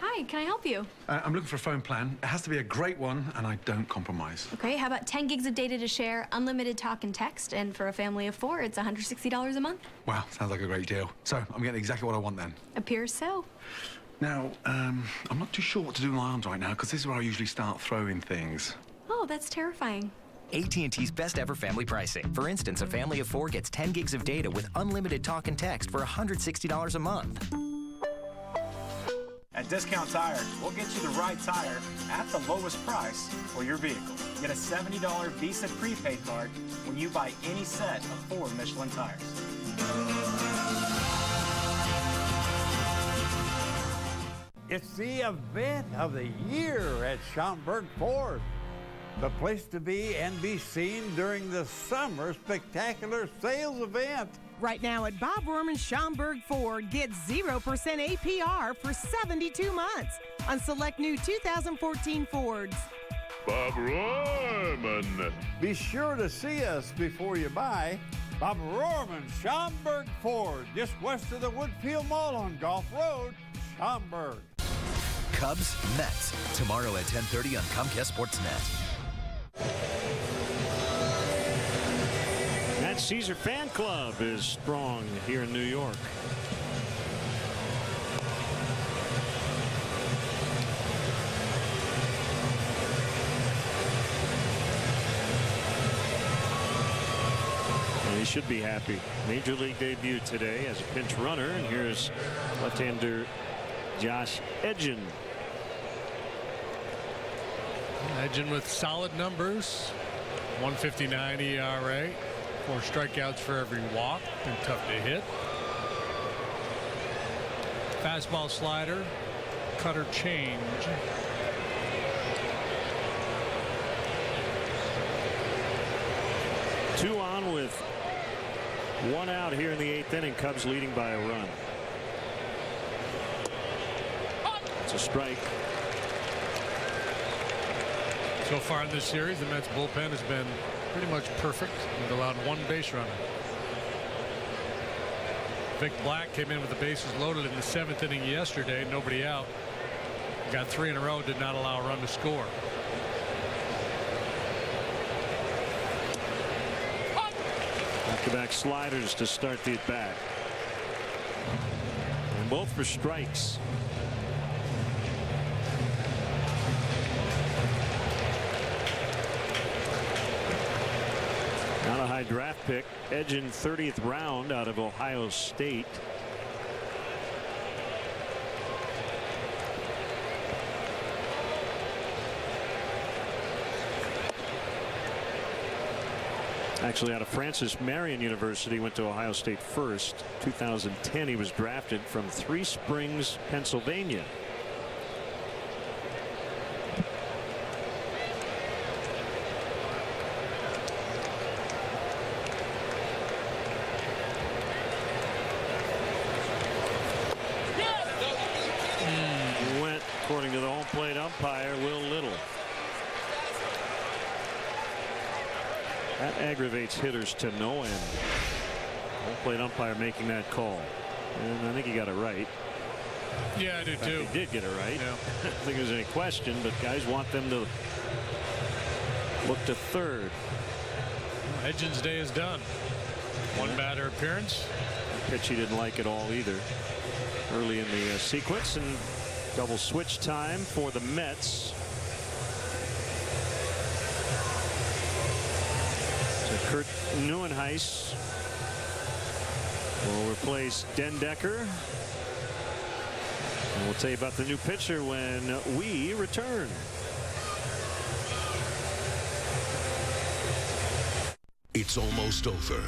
Hi, Hi, can I help you? I'm looking for a phone plan. It has to be a great one, and I don't compromise. Okay, how about 10 gigs of data to share, unlimited talk and text, and for a family of 4, it's $160 a month? Wow, sounds like a great deal. So, I'm getting exactly what I want then. Appears so. Now, I'm not too sure what to do with my arms right now, because this is where I usually start throwing things. Oh, that's terrifying. AT&T's best ever family pricing. For instance, a family of 4 gets 10 gigs of data with unlimited talk and text for $160 a month. At Discount Tire, we'll get you the right tire at the lowest price for your vehicle. Get a $70 Visa prepaid card when you buy any set of 4 Michelin tires. It's the event of the year at Schaumburg Ford. The place to be and be seen during the summer spectacular sales event. Right now at Bob Rohrman's Schaumburg Ford, get 0% APR for 72 months on select new 2014 Fords. Bob Rohrman. Be sure to see us before you buy. Bob Rohrman, Schaumburg Ford, just west of the Woodfield Mall on Gulf Road, Schaumburg. Cubs, Mets, tomorrow at 10:30 on Comcast Sportsnet. That Caesar Fan Club is strong here in New York. And he should be happy. Major League debut today as a pinch runner, and here's left-hander Josh Edgin. Edgin with solid numbers. 159 ERA. 4 strikeouts for every walk. Been tough to hit. Fastball, slider, cutter, change. Two on with 1 out here in the 8th inning. Cubs leading by a run. It's a strike. So far in this series, the Mets bullpen has been pretty much perfect and allowed 1 base runner. Vic Black came in with the bases loaded in the 7th inning yesterday, nobody out. Got 3 in a row, did not allow a run to score. Back-to-back sliders to start the at-bat. And both for strikes. Not a high draft pick. Edgin, 30th round out of Ohio State. Actually out of Francis Marion University, went to Ohio State first. 2010 he was drafted from Three Springs, Pennsylvania. Went, according to the home plate umpire, Will Little. That aggravates hitters to no end. Home plate umpire making that call. And I think he got it right. Yeah, I do too. He did get it right. Yeah. I don't think there's any question, but guys want them to look to third. Edgin's day is done. 1 batter appearance. Pitch he didn't like at all either. Early in the sequence, and double switch time for the Mets. So Kurt Neuenhuis will replace Den Decker. And we'll tell you about the new pitcher when we return. It's almost over.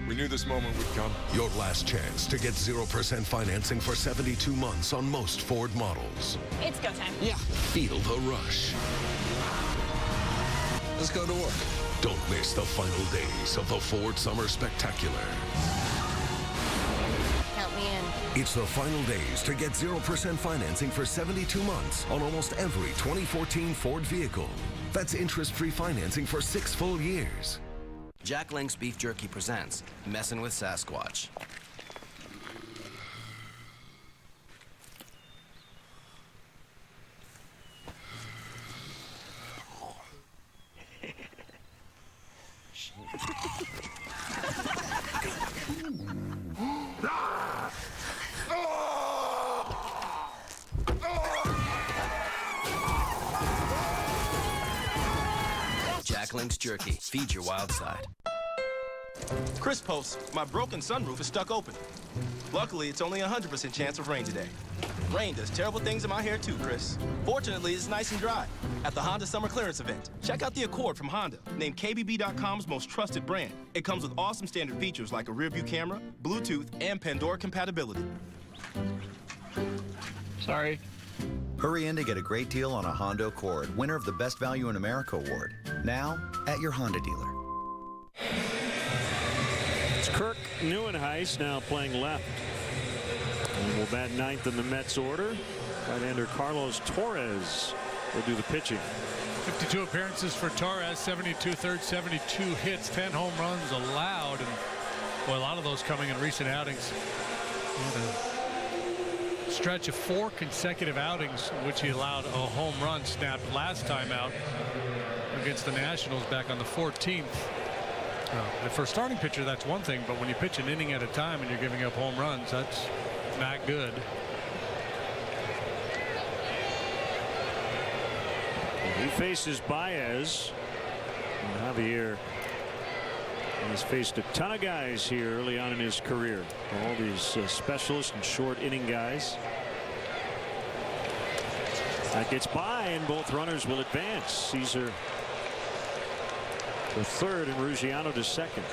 We knew this moment would come. Your last chance to get 0% financing for 72 months on most Ford models. It's go time. Yeah. Feel the rush. Let's go to work. Don't miss the final days of the Ford Summer Spectacular. Count me in. It's the final days to get 0% financing for 72 months on almost every 2014 Ford vehicle. That's interest-free financing for 6 full years. Jack Link's Beef Jerky presents Messin' with Lynx Jerky. Feed your wild side. Chris posts, my broken sunroof is stuck open. Luckily, it's only a 100% chance of rain today. Rain does terrible things in my hair too, Chris. Fortunately, it's nice and dry. At the Honda Summer Clearance Event, check out the Accord from Honda, named KBB.com's most trusted brand. It comes with awesome standard features like a rear-view camera, Bluetooth, and Pandora compatibility. Sorry. Hurry in to get a great deal on a Honda Accord, winner of the Best Value in America award. Now, at your Honda dealer. It's Kirk Neuenhuis now playing left. And will bat ninth in the Mets order. Right-hander Carlos Torres will do the pitching. 52 appearances for Torres, 72 thirds, 72 hits, 10 home runs allowed, and boy, a lot of those coming in recent outings. A stretch of 4 consecutive outings in which he allowed a home run snapped last time out against the Nationals back on the 14th. And for a starting pitcher, that's one thing, but when you pitch an inning at a time and you're giving up home runs, that's not good. He faces Baez. And Javier has faced a ton of guys here early on in his career. All these specialists and short inning guys. That gets by, and both runners will advance. Caesar to third and Ruggiano to second.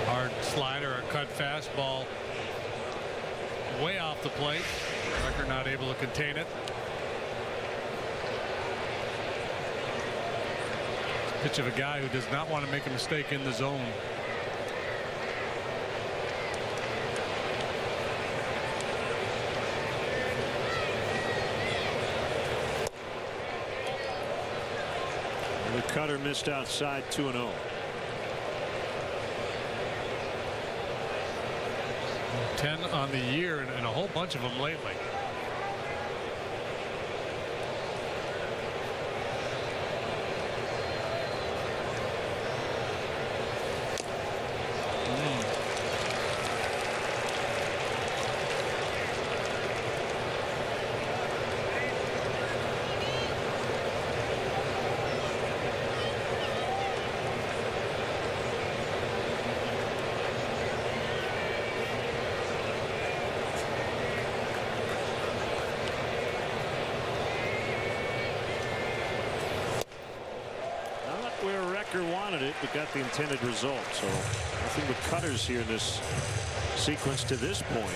Hard slider, a cut fastball way off the plate. Rucker not able to contain it. Pitch of a guy who does not want to make a mistake in the zone. The cutter missed outside, 2-0. Ten on the year and a whole bunch of them lately. Wanted it, but got the intended result. So nothing but cutters here in this sequence to this point.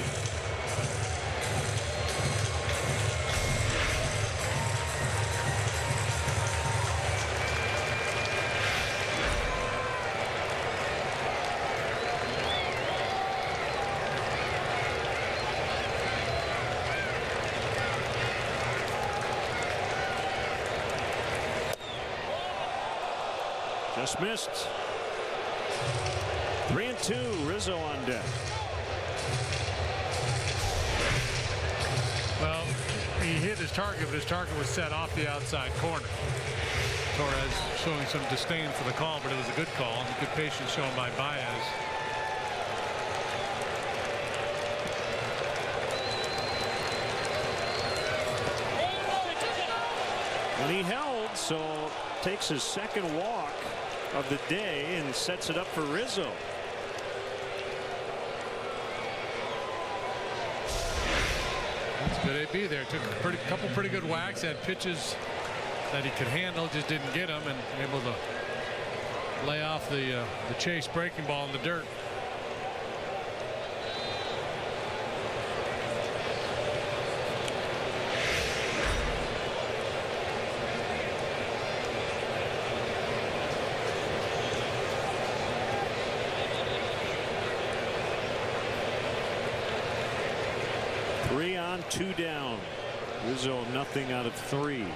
Just missed. 3-2. Rizzo on deck. Well, he hit his target, but his target was set off the outside corner. Torres showing some disdain for the call, but it was a good call and good patience shown by Baez. And he held, so takes his second walk of the day and sets it up for Rizzo. That's a good AB there. Took a couple pretty good whacks, had pitches that he could handle, just didn't get them, and able to lay off the chase breaking ball in the dirt. Three on, two down. Rizzo nothing out of three.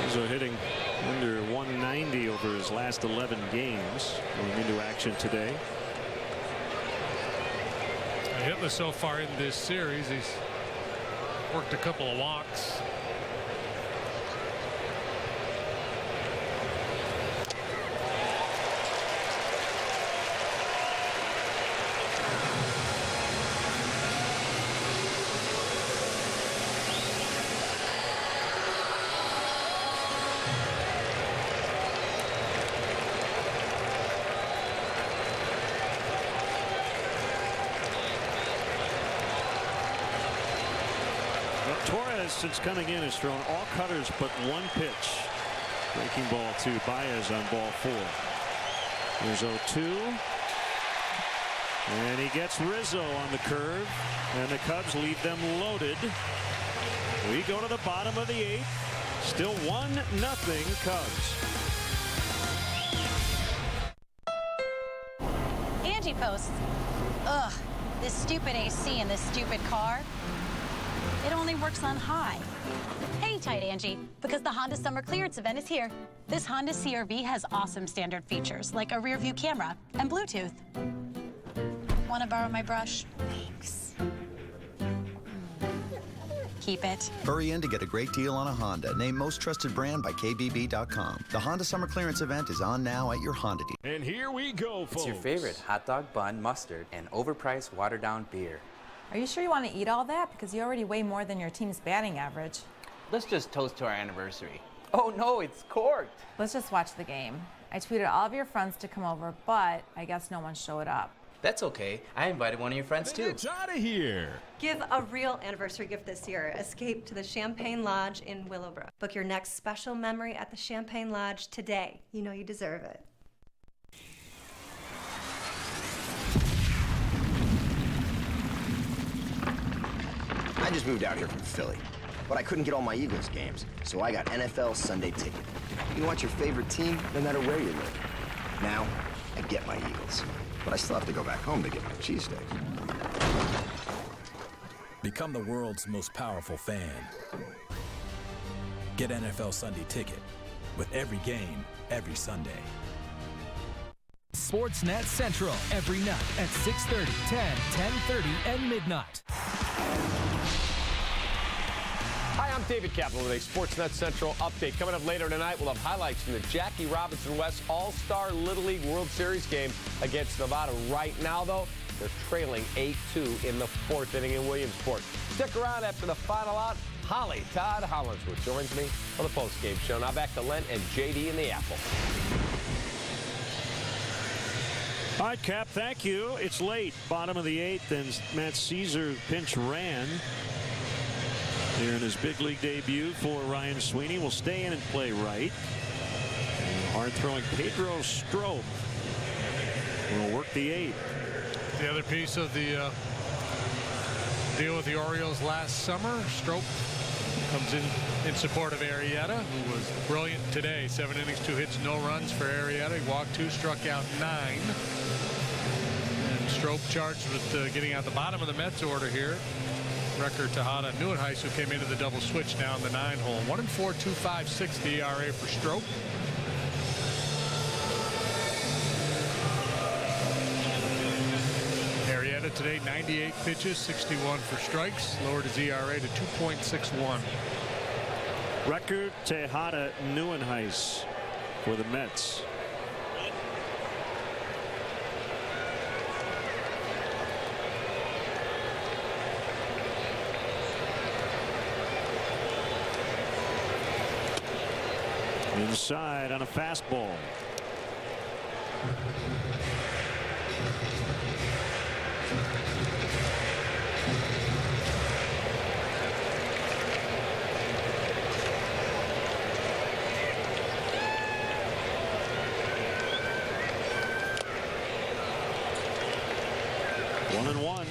Rizzo hitting under 190 over his last 11 games going into action today. Hitless so far in this series. He's worked a couple of walks. Since coming in, has thrown all cutters but one pitch. Breaking ball to Baez on ball 4. Here's 0-2. And he gets Rizzo on the curve. And the Cubs leave them loaded. We go to the bottom of the 8th. Still 1-0 Cubs. Angie posts. Ugh, this stupid AC in this stupid car. It only works on high. Hang tight, Angie, because the Honda Summer Clearance event is here. This Honda CR-V has awesome standard features, like a rear-view camera and Bluetooth. Want to borrow my brush? Thanks. Keep it. Hurry in to get a great deal on a Honda, named Most Trusted Brand by KBB.com. The Honda Summer Clearance event is on now at your Honda dealer. And here we go, folks. It's your favorite hot dog bun, mustard, and overpriced watered-down beer. Are you sure you want to eat all that? Because you already weigh more than your team's batting average. Let's just toast to our anniversary. Oh no, it's corked. Let's just watch the game. I tweeted all of your friends to come over, but I guess no one showed up. That's okay. I invited one of your friends too. It's out of here. Give a real anniversary gift this year. Escape to the Champagne Lodge in Willowbrook. Book your next special memory at the Champagne Lodge today. You know you deserve it. I just moved out here from Philly, but I couldn't get all my Eagles games, so I got NFL Sunday Ticket. You can watch your favorite team no matter where you live. Now, I get my Eagles, but I still have to go back home to get my cheesesteaks. Become the world's most powerful fan. Get NFL Sunday Ticket with every game, every Sunday. Sportsnet Central every night at 6:30, 10, 10:30, and midnight. Hi, I'm David Kaplan with a Sportsnet Central update. Coming up later tonight, we'll have highlights from the Jackie Robinson West All-Star Little League World Series game against Nevada. Right now, though, they're trailing 8-2 in the 4th inning in Williamsport. Stick around after the final out. Holly Todd Hollinsworth joins me on the postgame show. Now back to Len and JD in the Apple. All right, Cap, thank you. It's late, bottom of the 8th, and Matt Caesar pinch ran here in his big league debut for Ryan Sweeney. Will stay in and play right. Hard throwing Pedro Strop will work the 8th. The other piece of the deal with the Orioles last summer, Strop comes in support of Arrieta, who was brilliant today. 7 innings, 2 hits, no runs for Arrieta. He walked 2, struck out 9. And Strop charged with getting out the bottom of the Mets order here. Record Tejada Nieuwenhuis, who came into the double switch now in the 9-hole. 1-4, 2.56 the ERA for Strop. Arrieta today, 98 pitches, 61 for strikes, lowered his ERA to 2.61. Record Tejada Nieuwenhuis for the Mets. Inside on a fastball. One and one.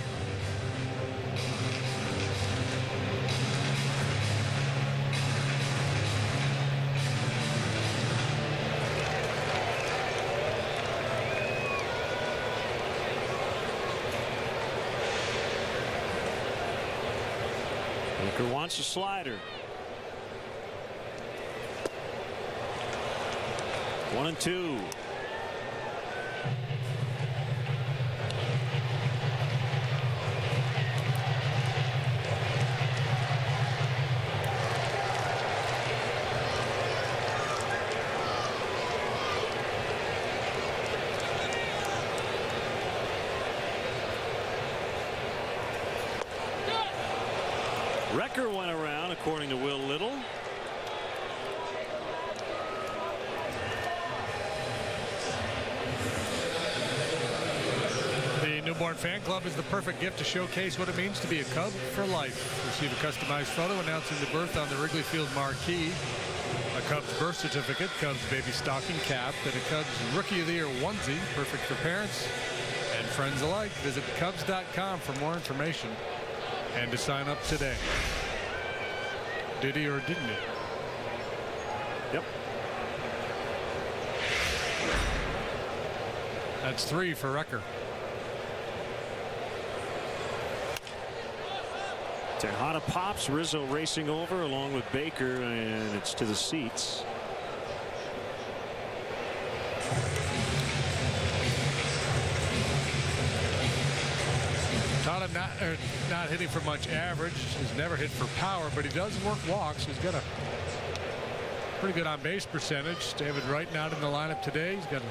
Baker wants a slider. 1-2. Wrecker went around, according to Will Little. The Newborn Fan Club is the perfect gift to showcase what it means to be a Cub for life. Receive a customized photo announcing the birth on the Wrigley Field marquee, a Cubs birth certificate, Cubs baby stocking cap, and a Cubs Rookie of the Year onesie, perfect for parents and friends alike. Visit Cubs.com for more information and to sign up today. Did he or didn't he? Yep. That's 3 for Wrecker. Tejada pops, Rizzo racing over along with Baker, and it's to the seats. Tejada not hitting for much average. He's never hit for power, but he does work walks. He's got a pretty good on base percentage. David Wright not in the lineup today. He's got a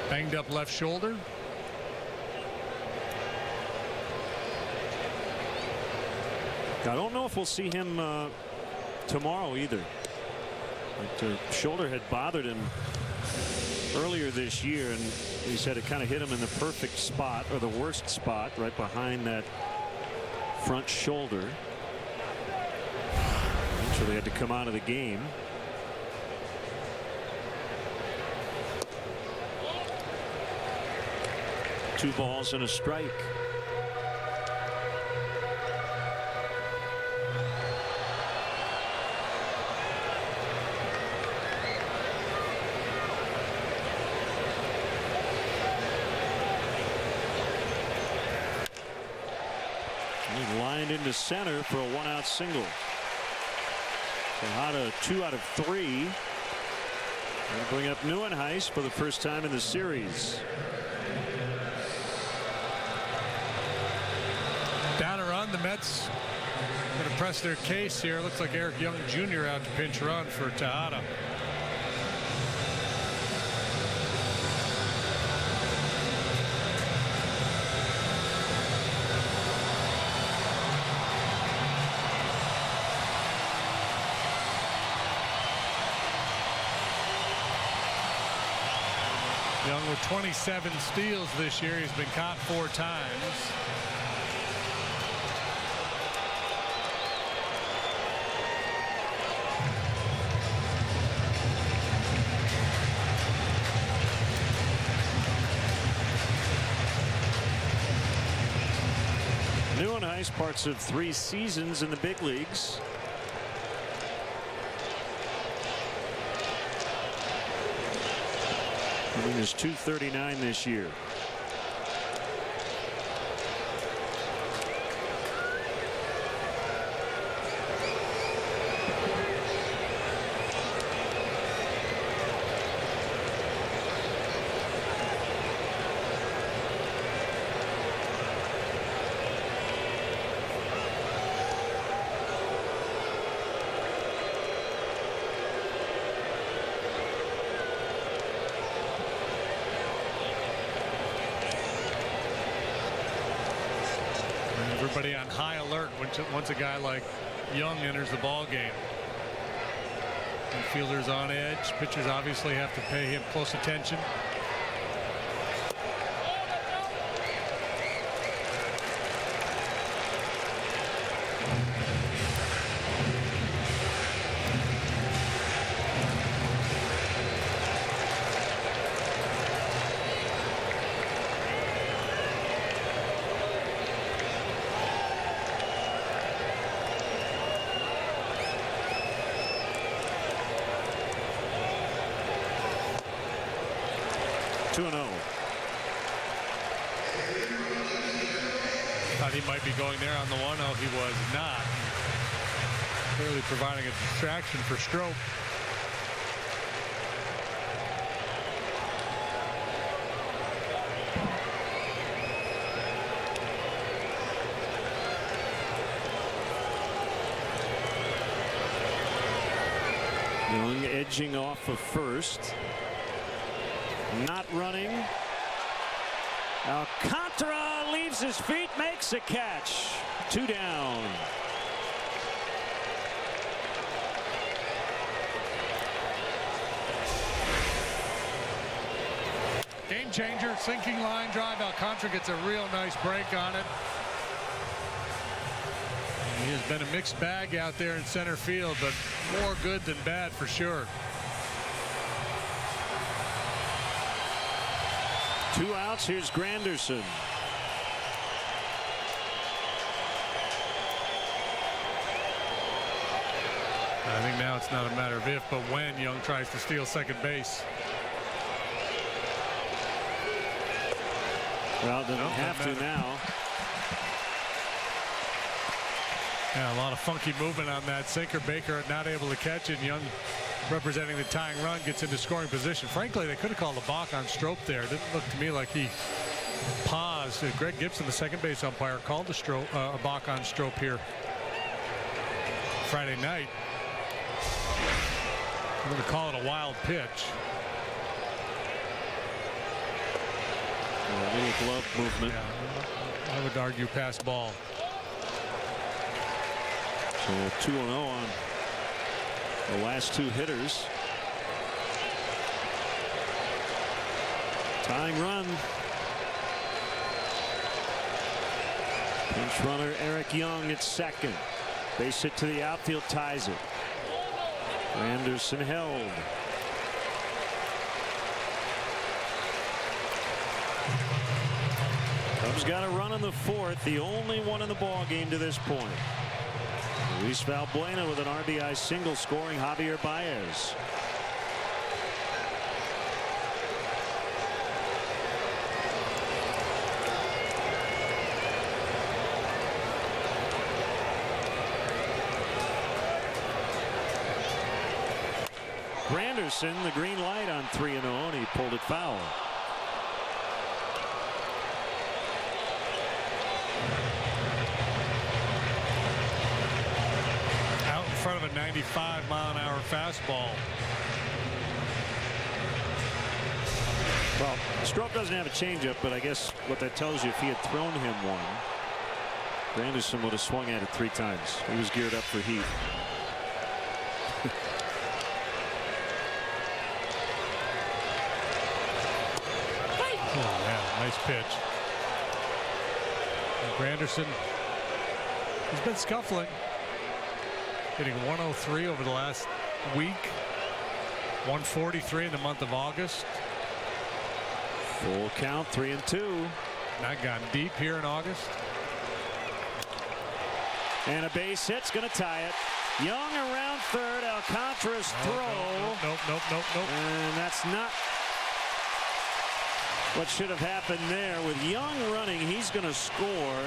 banged up left shoulder. I don't know if we'll see him tomorrow either. The shoulder had bothered him earlier this year, and he said it kind of hit him in the perfect spot, or the worst spot, right behind that front shoulder. So they had to come out of the game. Two balls and a strike. Lined into center for a 1-out single. Tejada 2 out of 3. Going to bring up Neuenhuis for the first time in the series. Down a run, the Mets going to press their case here. Looks like Eric Young Jr. out to pinch run for Tejada. Young with 27 steals this year. He's been caught 4 times. Neuenhuis, parts of 3 seasons in the big leagues. He is .239 this year. Everybody on high alert once a guy like Young enters the ball game. Fielders on edge. Pitchers obviously have to pay him close attention. Thought he might be going there on the 1-0. He was not. Clearly providing a distraction for Strope. Young edging off of first. Not running. Alcantara leaves his feet, makes a catch. 2 down. Game changer, sinking line drive. Alcantara gets a real nice break on it. He has been a mixed bag out there in center field, but more good than bad for sure. 2 outs. Here's Granderson. I think now it's not a matter of if, but when Young tries to steal second base. Well, doesn't have to now. Yeah, a lot of funky movement on that sinker. Baker not able to catch it. Young, representing the tying run, gets into scoring position. Frankly, they could have called a balk on Strop there. It didn't look to me like he paused. Greg Gibson, the second base umpire, called a balk on Strop here Friday night. I'm going to call it a wild pitch. A little glove movement. Yeah, I would argue pass ball. So 2-0 on the last 2 hitters. Tying run. Pinch runner Eric Young at second. Base hit to the outfield, ties it. Anderson held. Cubs got a run in the 4th, the only one in the ball game to this point. Luis Valbuena with an RBI single, scoring Javier Baez. Granderson, the green light on 3-0, and he pulled it foul. Out in front of a 95-mile-an-hour fastball. Well, Strop doesn't have a changeup, but I guess what that tells you, if he had thrown him one, Granderson would have swung at it 3 times. He was geared up for heat. Oh, yeah, nice pitch. And Granderson, he's been scuffling. Hitting 103 over the last week. 143 in the month of August. Full count, 3-2. Not gone deep here in August. And a base hit's going to tie it. Young around third. Alcantara's throw. Nope. And that's not what should have happened there. With Young running, he's going to score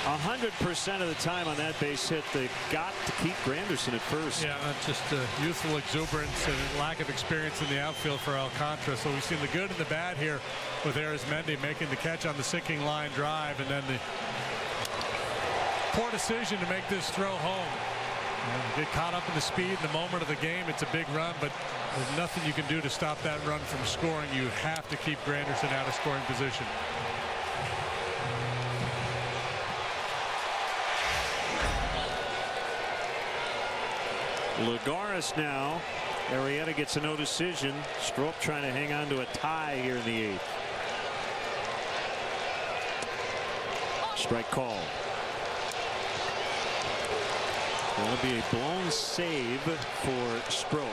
100% of the time on that base hit. They got to keep Granderson at first. Yeah, that's just youthful exuberance and lack of experience in the outfield for Alcantara. So we've seen the good and the bad here with Arizmendi making the catch on the sinking line drive, and then the poor decision to make this throw home. Get caught up in the speed in the moment of the game. It's a big run, but there's nothing you can do to stop that run from scoring. You have to keep Granderson out of scoring position. Lagares now. Arrieta gets a no decision. Strop trying to hang on to a tie here in the 8th. Strike call. Going to be a blown save for Strop.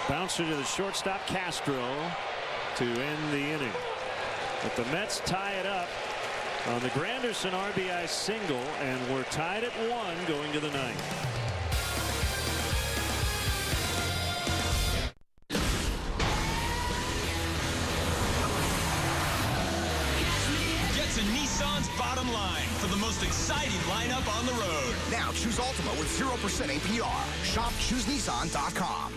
Bouncer to the shortstop, Castro, to end the inning. But the Mets tie it up on the Granderson RBI single, and we're tied at 1 going to the 9th. Get to Nissan's bottom line for the most exciting lineup on the road. Now choose Altima with 0% APR. Shop ChooseNissan.com.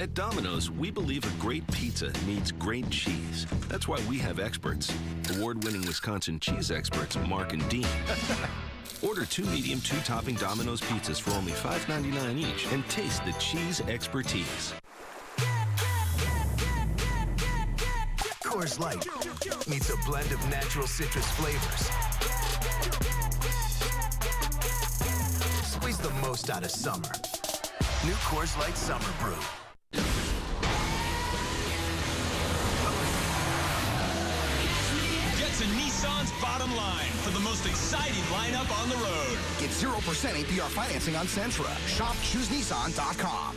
At Domino's, we believe a great pizza needs great cheese. That's why we have experts. Award-winning Wisconsin cheese experts Mark and Dean. Order 2 medium, 2-topping Domino's pizzas for only $5.99 each and taste the cheese expertise. Coors Light meets a blend of natural citrus flavors. Squeeze the most out of summer. New Coors Light Summer Brew. Get to Nissan's bottom line for the most exciting lineup on the road. Get 0% APR financing on Sentra. Shop ChooseNissan.com.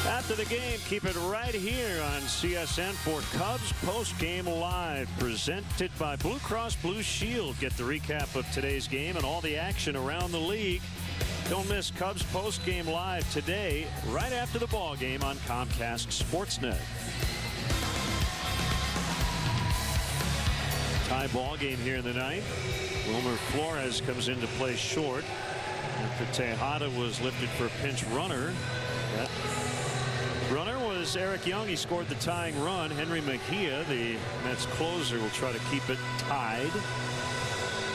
After the game, keep it right here on CSN for Cubs Post-Game Live, presented by Blue Cross Blue Shield. Get the recap of today's game and all the action around the league. Don't miss Cubs Post-Game Live today, right after the ball game on Comcast Sportsnet. Tie ball game here in the ninth. Wilmer Flores comes into play short after Tejada was lifted for a pinch runner. That runner was Eric Young. He scored the tying run. Henry Mejia, the Mets closer, will try to keep it tied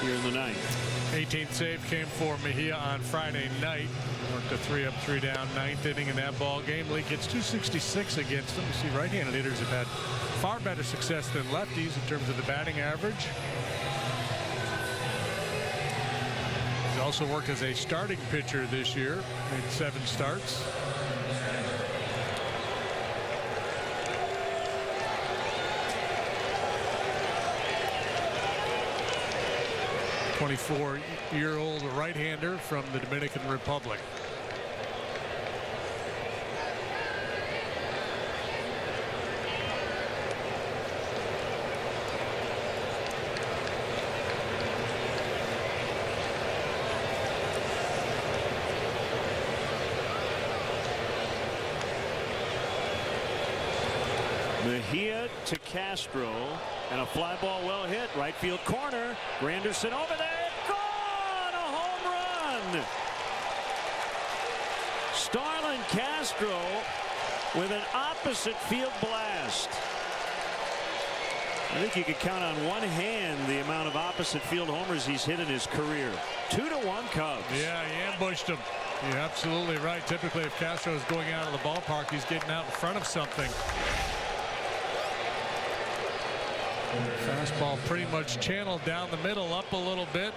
here in the ninth. 18th save came for Mejia on Friday night. Worked a 3-up, 3-down ninth inning in that ball game. League hits .266 against them. You see, right-handed hitters have had far better success than lefties in terms of the batting average. He's also worked as a starting pitcher this year. Made 7 starts. '24-year-old right-hander from the Dominican Republic. Mejia to Castro, and a fly ball well hit. Right field corner. Granderson over there. Gone! A home run! Starlin Castro with an opposite field blast. I think you could count on one hand the amount of opposite field homers he's hit in his career. 2-1 Cubs. Yeah, he ambushed him. You're absolutely right. Typically, if Castro is going out of the ballpark, he's getting out in front of something. Fastball pretty much channeled down the middle, up a little bit.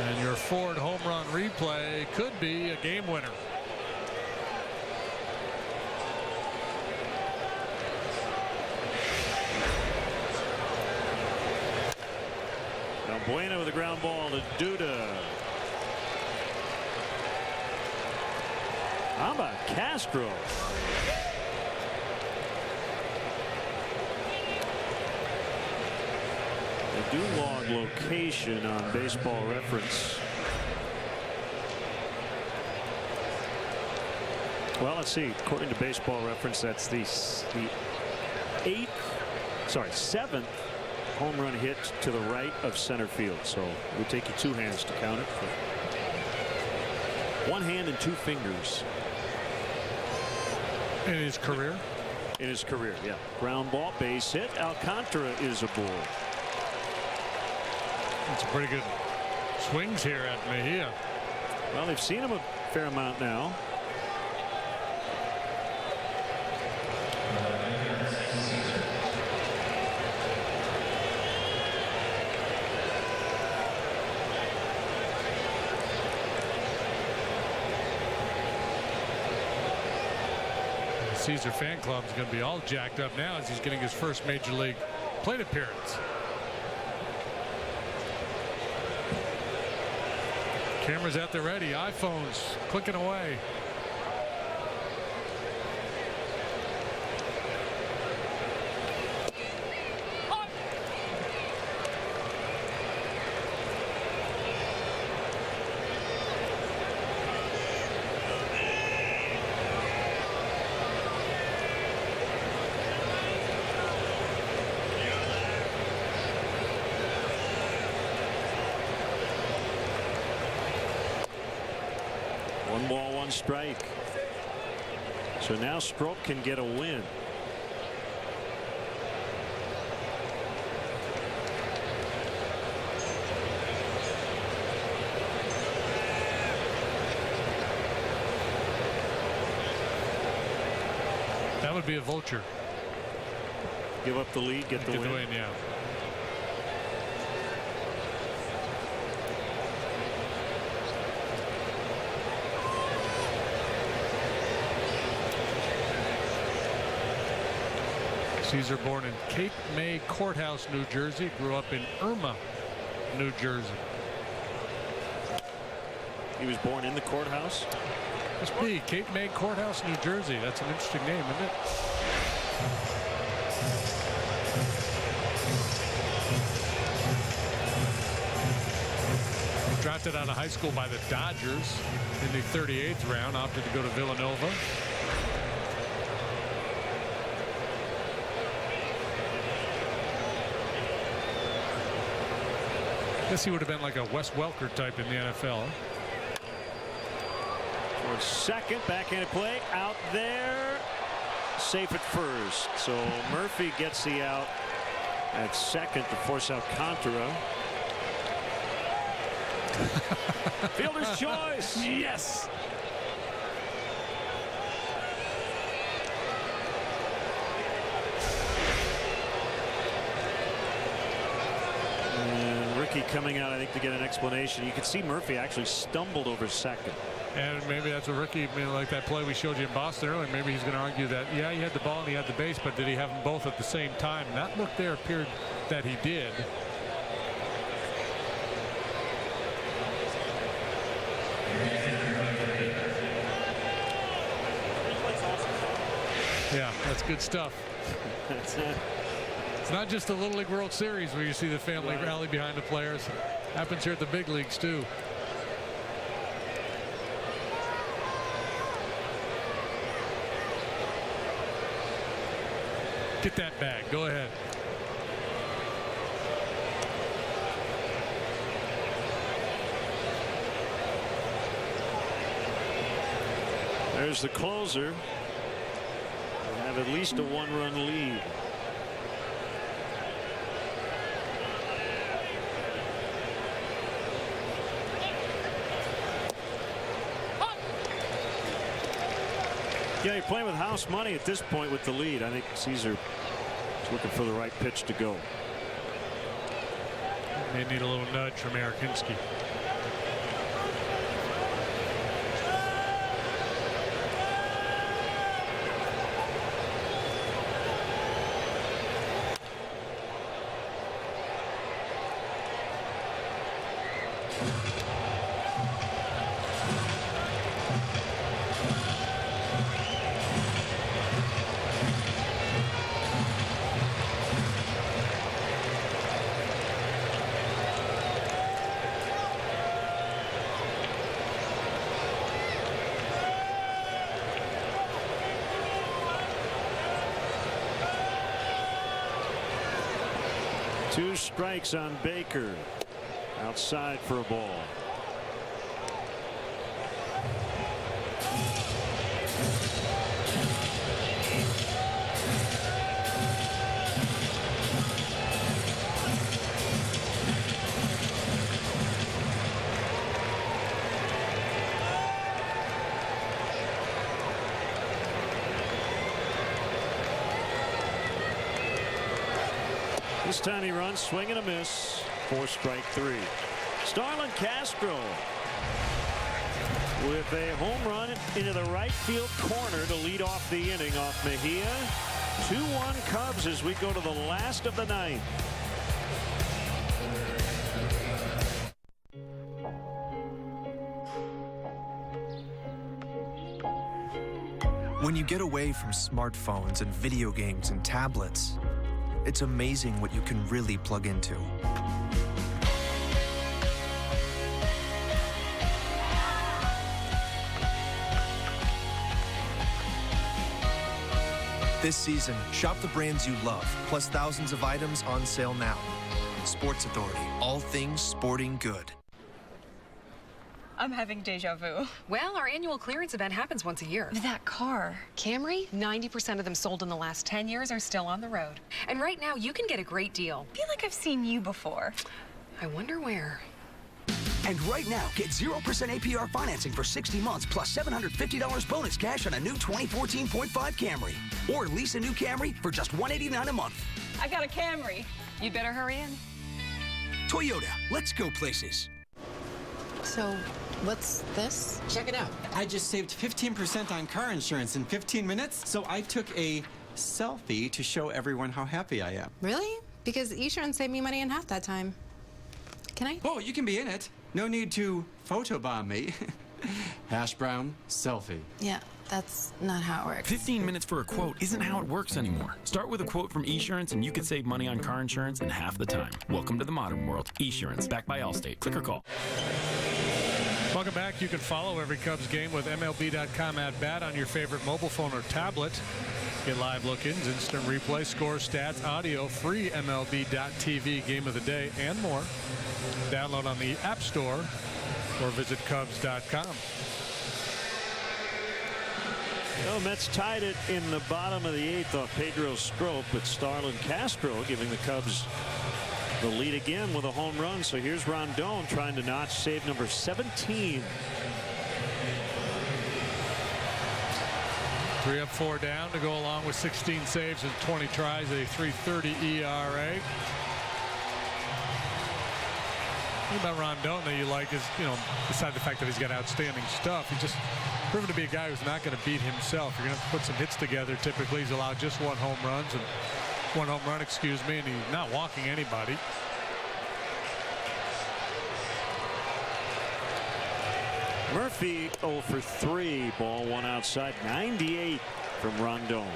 And your Ford home run replay could be a game winner. Bueno with a ground ball to Duda. How about Castro? They do log location on Baseball Reference. Well, let's see. According to Baseball Reference, that's the seventh home run hit to the right of center field. So it would take you 2 hands to count it. One hand and 2 fingers. In his career? In his career, yeah. Ground ball, base hit. Alcantara is aboard. It's pretty good swings here at Mejia. Well, they've seen him a fair amount now. Caesar fan club is going to be all jacked up now as he's getting his first major league plate appearance. Cameras at the ready, iPhones clicking away. 1 ball, 1 strike. So now Stroke can get a win. That would be a vulture. Give up the lead, get the win. Yeah. Caesar born in Cape May Courthouse, New Jersey, grew up in Irma, New Jersey. He was born in the courthouse? Must be Cape May Courthouse, New Jersey. That's an interesting name, isn't it? Drafted out of high school by the Dodgers in the 38th round, opted to go to Villanova. Guess he would have been like a Wes Welker type in the NFL. For second, backhanded play out there, safe at first. So Murphy gets the out at second to force out Contra. Fielder's choice. Yes. Ricky coming out, I think, to get an explanation. You can see Murphy actually stumbled over second. And maybe that's a Ricky, like that play we showed you in Boston earlier. Maybe he's going to argue that, yeah, he had the ball and he had the base, but did he have them both at the same time? And that look there appeared that he did. Yeah, that's good stuff. That's it. It's not just the Little League World Series where you see the family rally behind the players. Happens here at the big leagues too. Get that bag. Go ahead. There's the closer. They have at least a 1-run lead. Yeah, you're playing with house money at this point with the lead. I think Caesar is looking for the right pitch to go. They need a little nudge from Arakinski. Two strikes on Baker. Outside for a ball. This time he runs, swing and a miss. 4 strike 3. Starlin Castro with a home run into the right field corner to lead off the inning off Mejia. 2-1 Cubs as we go to the last of the ninth. When you get away from smartphones and video games and tablets, it's amazing what you can really plug into. This season, shop the brands you love, plus thousands of items on sale now. Sports Authority, all things sporting good. I'm having deja vu. Well, our annual clearance event happens once a year. That car. Camry, 90% of them sold in the last 10 years are still on the road. And right now, you can get a great deal. I feel like I've seen you before. I wonder where. And right now, get 0% APR financing for 60 months plus $750 bonus cash on a new 2014.5 Camry. Or lease a new Camry for just $189 a month. I got a Camry. You'd better hurry in. Toyota, let's go places. So, what's this? Check it out. I just saved 15% on car insurance in 15 minutes, so I took a selfie to show everyone how happy I am. Really? Because insurance saved me money in half that time. Can I? Oh, you can be in it. No need to photobomb me. Hash brown, selfie. Yeah, that's not how it works. 15 minutes for a quote isn't how it works anymore. Start with a quote from Esurance and you could save money on car insurance in half the time. Welcome to the modern world. Esurance, backed by Allstate. Click or call. Welcome back. You can follow every Cubs game with MLB.com at bat on your favorite mobile phone or tablet. Get live look-ins, instant replay, scores, stats, audio, free MLB.TV game of the day, and more. Download on the App Store or visit Cubs.com. Well, Mets tied it in the bottom of the 8th off Pedro Strop, but Starlin Castro giving the Cubs the lead again with a home run. So here's Rondon trying to notch save number 17. 3 up, 4 down to go along with 16 saves and 20 tries, a 3.30 ERA. The thing about Rondon that you like is, you know, besides the fact that he's got outstanding stuff, he's just proven to be a guy who's not going to beat himself. You're going to have to put some hits together. Typically, he's allowed just one home run, and he's not walking anybody. Murphy 0 for 3, ball one outside, 98 from Rondon.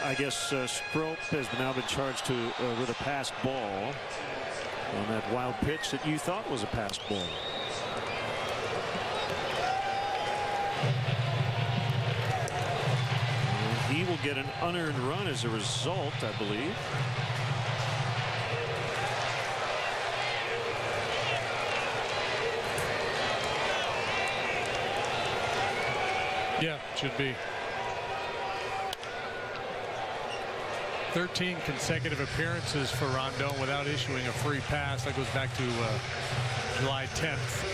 I guess Strop has now been charged with a passed ball on that wild pitch that you thought was a passed ball. And he will get an unearned run as a result, I believe. Yeah, should be. 13 consecutive appearances for Rondon without issuing a free pass. That goes back to July 10th.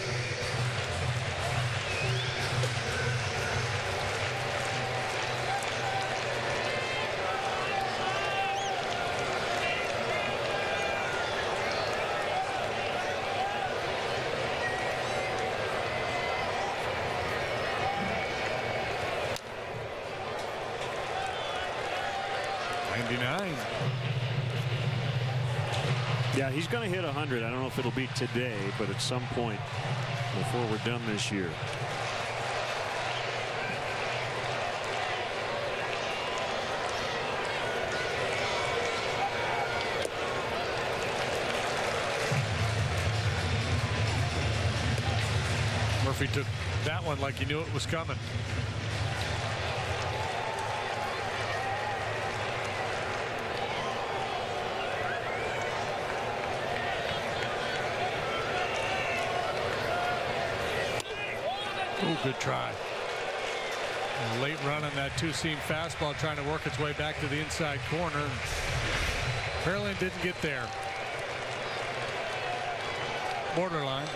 Yeah, he's going to hit 100. I don't know if it'll be today, but at some point before we're done this year. Murphy took that one like he knew it was coming. Good try. A late run on that two-seam fastball, trying to work its way back to the inside corner. Fairland didn't get there. Borderline.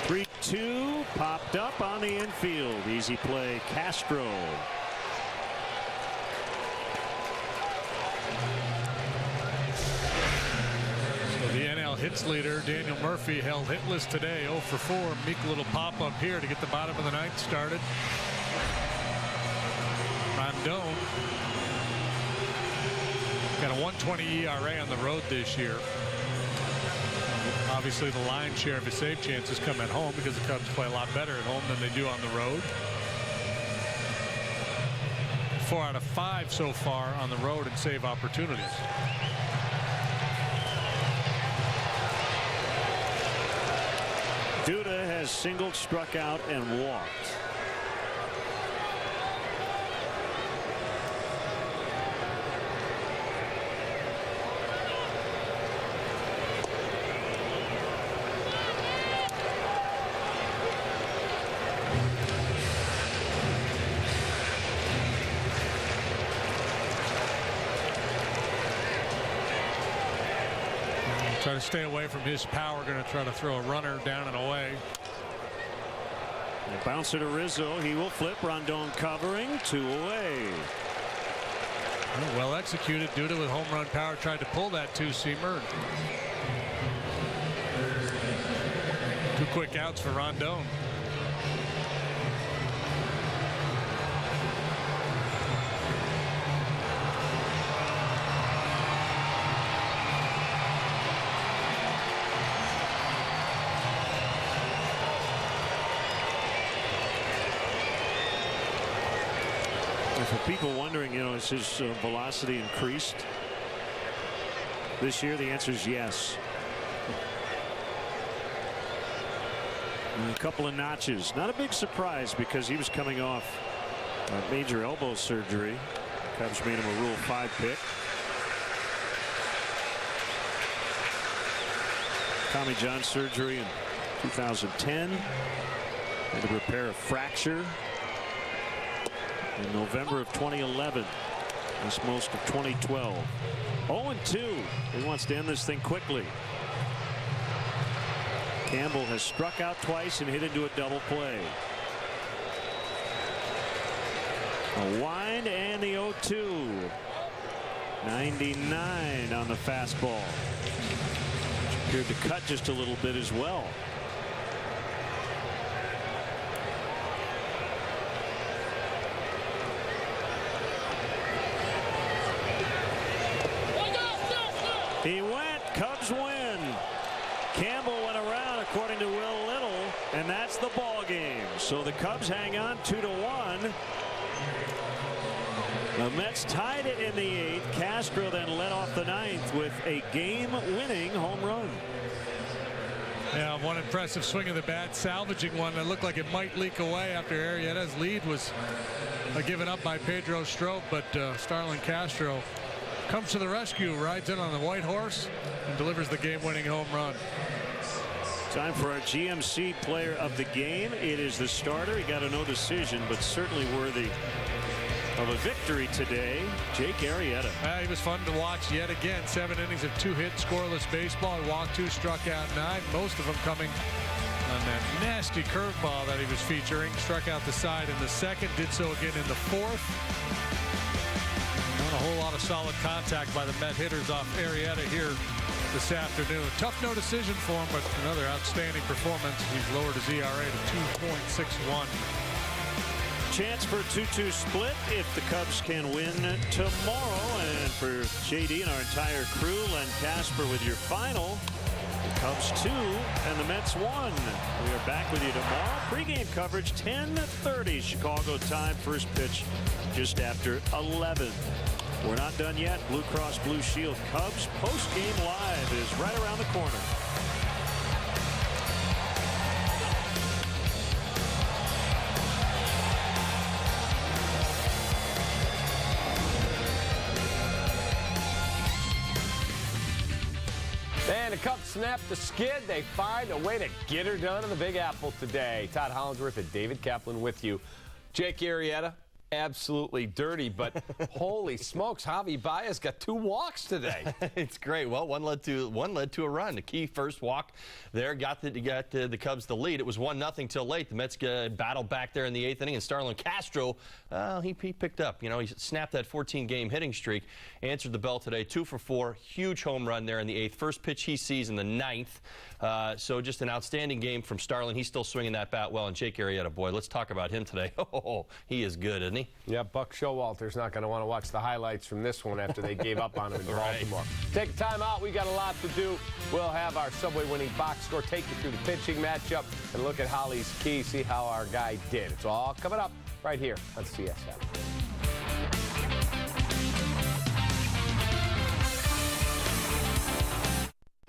Three-2 popped up on the infield. Easy play, Castro. Hits leader Daniel Murphy held hitless today, 0 for 4. Meek little pop up here to get the bottom of the ninth started. Rondon got a 1.20 ERA on the road this year. Obviously, the lion's share of his save chances come at home because the Cubs play a lot better at home than they do on the road. 4 out of 5 so far on the road in save opportunities. Duda has singled, struck out, and walked. Try to stay away from his power. Going to try to throw a runner down and away. And bouncer to Rizzo. He will flip. Rondon covering. 2 away. Well executed. Duda with home run power tried to pull that 2-seamer. 2 quick outs for Rondon. For people wondering, has his velocity increased this year? The answer is yes. And a couple of notches. Not a big surprise because he was coming off major elbow surgery. Cubs made him a Rule 5 pick. Tommy John surgery in 2010. Had to repair a fracture in November of 2011. Missed most of 2012. 0-2. He wants to end this thing quickly. Campbell has struck out twice and hit into a double play. A wind and the 0-2. 99 on the fastball. Appeared to cut just a little bit as well. He went. Cubs win. Campbell went around according to Will Little, and that's the ball game. So the Cubs hang on 2-1. The Mets tied it in the 8th. Castro then led off the 9th with a game-winning home run. Yeah, one impressive swing of the bat, salvaging one that looked like it might leak away after Arrieta's lead was given up by Pedro Strop, but Starlin Castro comes to the rescue, rides in on the white horse, and delivers the game-winning home run. Time for our GMC player of the game. It is the starter. He got a no decision, but certainly worthy of a victory today. Jake Arrieta. He was fun to watch yet again. 7 innings of 2-hit scoreless baseball. He walked 2, struck out 9. Most of them coming on that nasty curveball that he was featuring. Struck out the side in the 2nd. Did so again in the 4th. Not a whole lot of solid contact by the Met hitters off Arrieta here this afternoon. Tough no decision for him, but another outstanding performance. He's lowered his ERA to 2.61. Chance for a 2-2 split if the Cubs can win tomorrow. And for JD and our entire crew, Len Casper with your final. The Cubs 2 and the Mets 1. We are back with you tomorrow. Pre-game coverage 10:30 Chicago time. First pitch just after 11. We're not done yet. Blue Cross Blue Shield Cubs post-game live is right around the corner. And the Cubs snap the skid. They find a way to get her done in the Big Apple today. Todd Hollingsworth and David Kaplan with you. Jake Arrieta, absolutely dirty, but holy smokes, Javi Baez got 2 walks today. It's great. Well, one led to a run. The key first walk there got the Cubs the lead. It was 1-0 till late. The Mets battled back there in the 8th inning, and Starlin Castro, he picked up. You know, he snapped that 14-game hitting streak, answered the bell today, 2 for 4. Huge home run there in the 8th. First pitch he sees in the 9th. So just an outstanding game from Starlin. He's still swinging that bat well. And Jake Arrieta, boy, let's talk about him today. Oh, he is good, isn't he? Yeah, Buck Showalter's not going to want to watch the highlights from this one after they gave up on him in Baltimore. Take a time out. We got a lot to do. We'll have our Subway winning box score, take you through the pitching matchup, and look at Holly's key, see how our guy did. It's all coming up right here on CSN.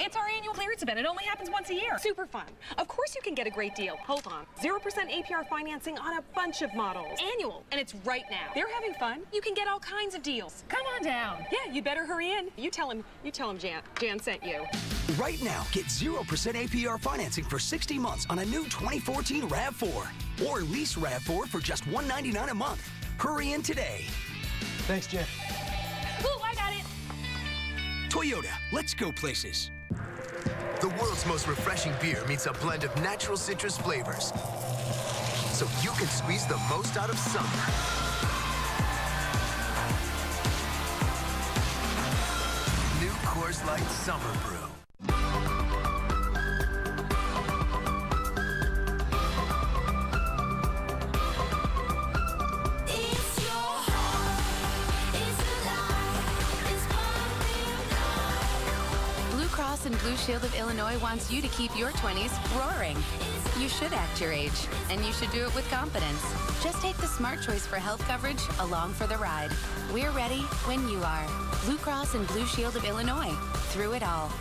It's our annual clearance event. It only happens once a year. Super fun. Of course you can get a great deal. Hold on. 0% APR financing on a bunch of models. Annual, and it's right now. They're having fun. You can get all kinds of deals. Come on down. Yeah, you better hurry in. You tell him Jan sent you. Right now, get 0% APR financing for 60 months on a new 2014 RAV4. Or lease RAV4 for just $199 a month. Hurry in today. Thanks, Jan. Ooh, I got it. Toyota, let's go places. The world's most refreshing beer meets a blend of natural citrus flavors, so you can squeeze the most out of summer. New Coors Light Summer Brew. And Blue Shield of Illinois wants you to keep your 20s roaring. You should act your age, and you should do it with confidence. Just take the smart choice for health coverage along for the ride. We're ready when you are. Blue Cross and Blue Shield of Illinois. Through it all.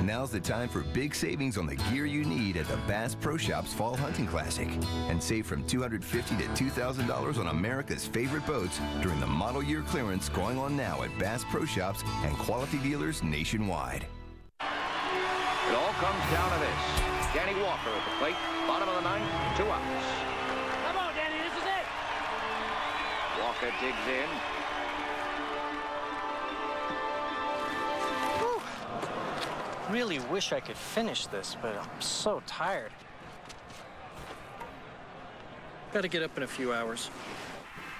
Now's the time for big savings on the gear you need at the Bass Pro Shops Fall Hunting Classic. And save from $250 to $2,000 on America's favorite boats during the model year clearance going on now at Bass Pro Shops and quality dealers nationwide. It all comes down to this. Danny Walker at the plate. Bottom of the ninth, 2 outs. Come on, Danny, this is it. Walker digs in. Whew. Really wish I could finish this, but I'm so tired. Gotta get up in a few hours.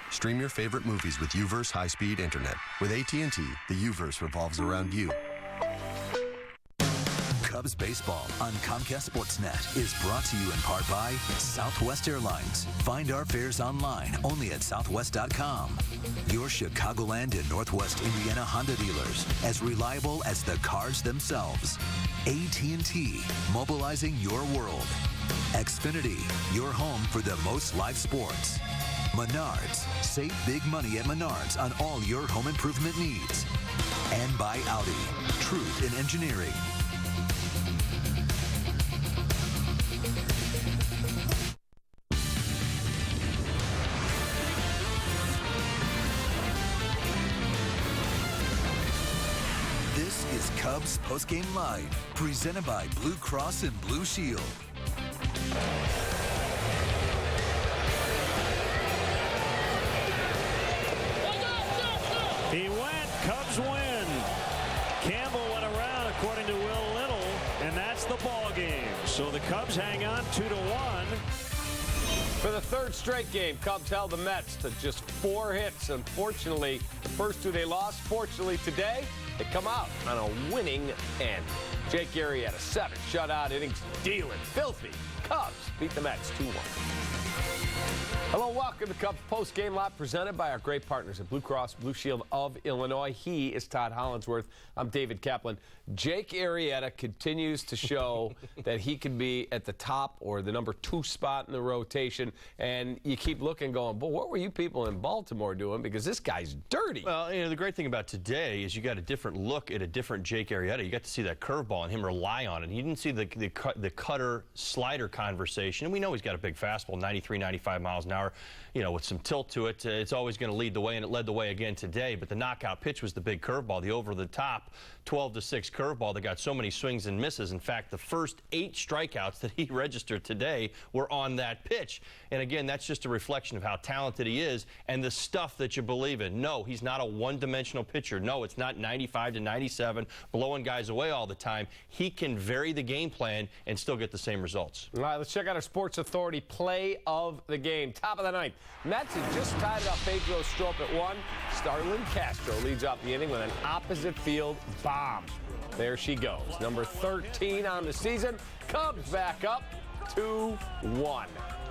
Stream your favorite movies with UVerse high-speed internet. With AT&T, the UVerse revolves around you. Cubs baseball on Comcast Sportsnet is brought to you in part by Southwest Airlines. Find our fares online only at southwest.com. Your Chicagoland and Northwest Indiana Honda dealers, as reliable as the cars themselves. AT&T, mobilizing your world. Xfinity, your home for the most live sports. Menards, save big money at Menards on all your home improvement needs. And by Audi, truth in engineering. This is Cubs Postgame Live, presented by Blue Cross and Blue Shield. He went. Cubs win. Campbell went around, according to Will Little, and that's the ball game. So the Cubs hang on 2-1. For the third straight game, Cubs held the Mets to just 4 hits. Unfortunately, the first 2 they lost. Fortunately, today, they come out on a winning end. Jake Arrieta, 7 shutout innings, dealing filthy. Cubs beat the Mets 2-1. Hello, welcome to Cubs Post-Game Live, presented by our great partners at Blue Cross Blue Shield of Illinois. He is Todd Hollandsworth. I'm David Kaplan. Jake Arrieta continues to show that he can be at the top or the number 2 spot in the rotation. And you keep looking, going, but what were you people in Baltimore doing? Because this guy's dirty. Well, you know, the great thing about today is you got a different look at a different Jake Arrieta. You got to see that curveball and him rely on it. You didn't see the cutter slider conversation. And we know he's got a big fastball, 93, 95 miles an hour. You know, with some tilt to it, it's always going to lead the way, and it led the way again today. But the knockout pitch was the big curveball, the over-the-top 12-6 curveball that got so many swings and misses. In fact, the first 8 strikeouts that he registered today were on that pitch. And again, that's just a reflection of how talented he is and the stuff that you believe in. No, he's not a one-dimensional pitcher. No, it's not 95 to 97, blowing guys away all the time. He can vary the game plan and still get the same results. All right, let's check out our Sports Authority play of the game. Top of the ninth. Mets have just tied it up. Pedro Strop at 1. Starlin Castro leads off the inning with an opposite field bomb. There she goes. Number 13 on the season. Cubs back up 2-1.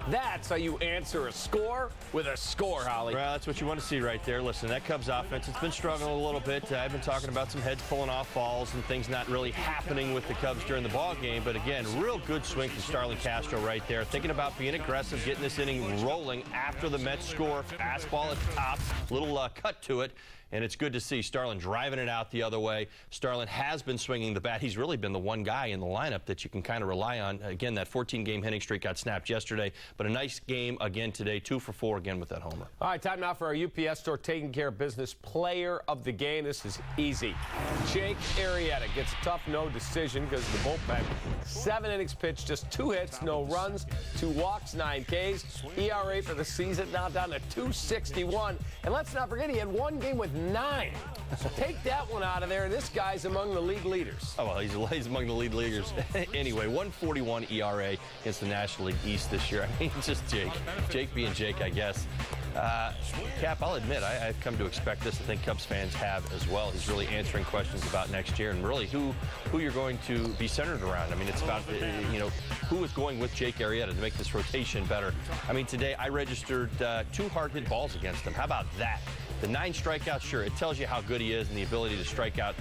That's how you answer a score with a score, Holly. Well, that's what you want to see right there. Listen, that Cubs offense, it's been struggling a little bit. I've been talking about some heads pulling off balls and things not really happening with the Cubs during the ball game. But again, real good swing from Starlin Castro right there. Thinking about being aggressive, getting this inning rolling after the Mets score. Fastball at the top, little cut to it. And it's good to see Starlin driving it out the other way. Starlin has been swinging the bat. He's really been the one guy in the lineup that you can kind of rely on. Again, that 14-game hitting streak got snapped yesterday. But a nice game again today, 2 for 4 again with that homer. All right, time now for our UPS Store Taking Care of Business player of the game. This is easy. Jake Arrieta gets a tough no decision because of the bullpen. 7 innings pitched, just 2 hits, no runs, 2 walks, 9 Ks. ERA for the season now down to 2.61. And let's not forget, he had 1 game with 9. Take that one out of there. This guy's among the league leaders. Oh, well, he's among the league leaders. Anyway, 1.41 ERA against the National League East this year. I mean, just Jake. Jake being Jake, I guess. Cap, I'll admit, I've come to expect this. I think Cubs fans have as well. He's really answering questions about next year and really who you're going to be centered around. I mean, it's about, who is going with Jake Arrieta to make this rotation better. I mean, today I registered 2 hard hit balls against him. How about that? The 9 strikeouts, sure, it tells you how good he is and the ability to strike out,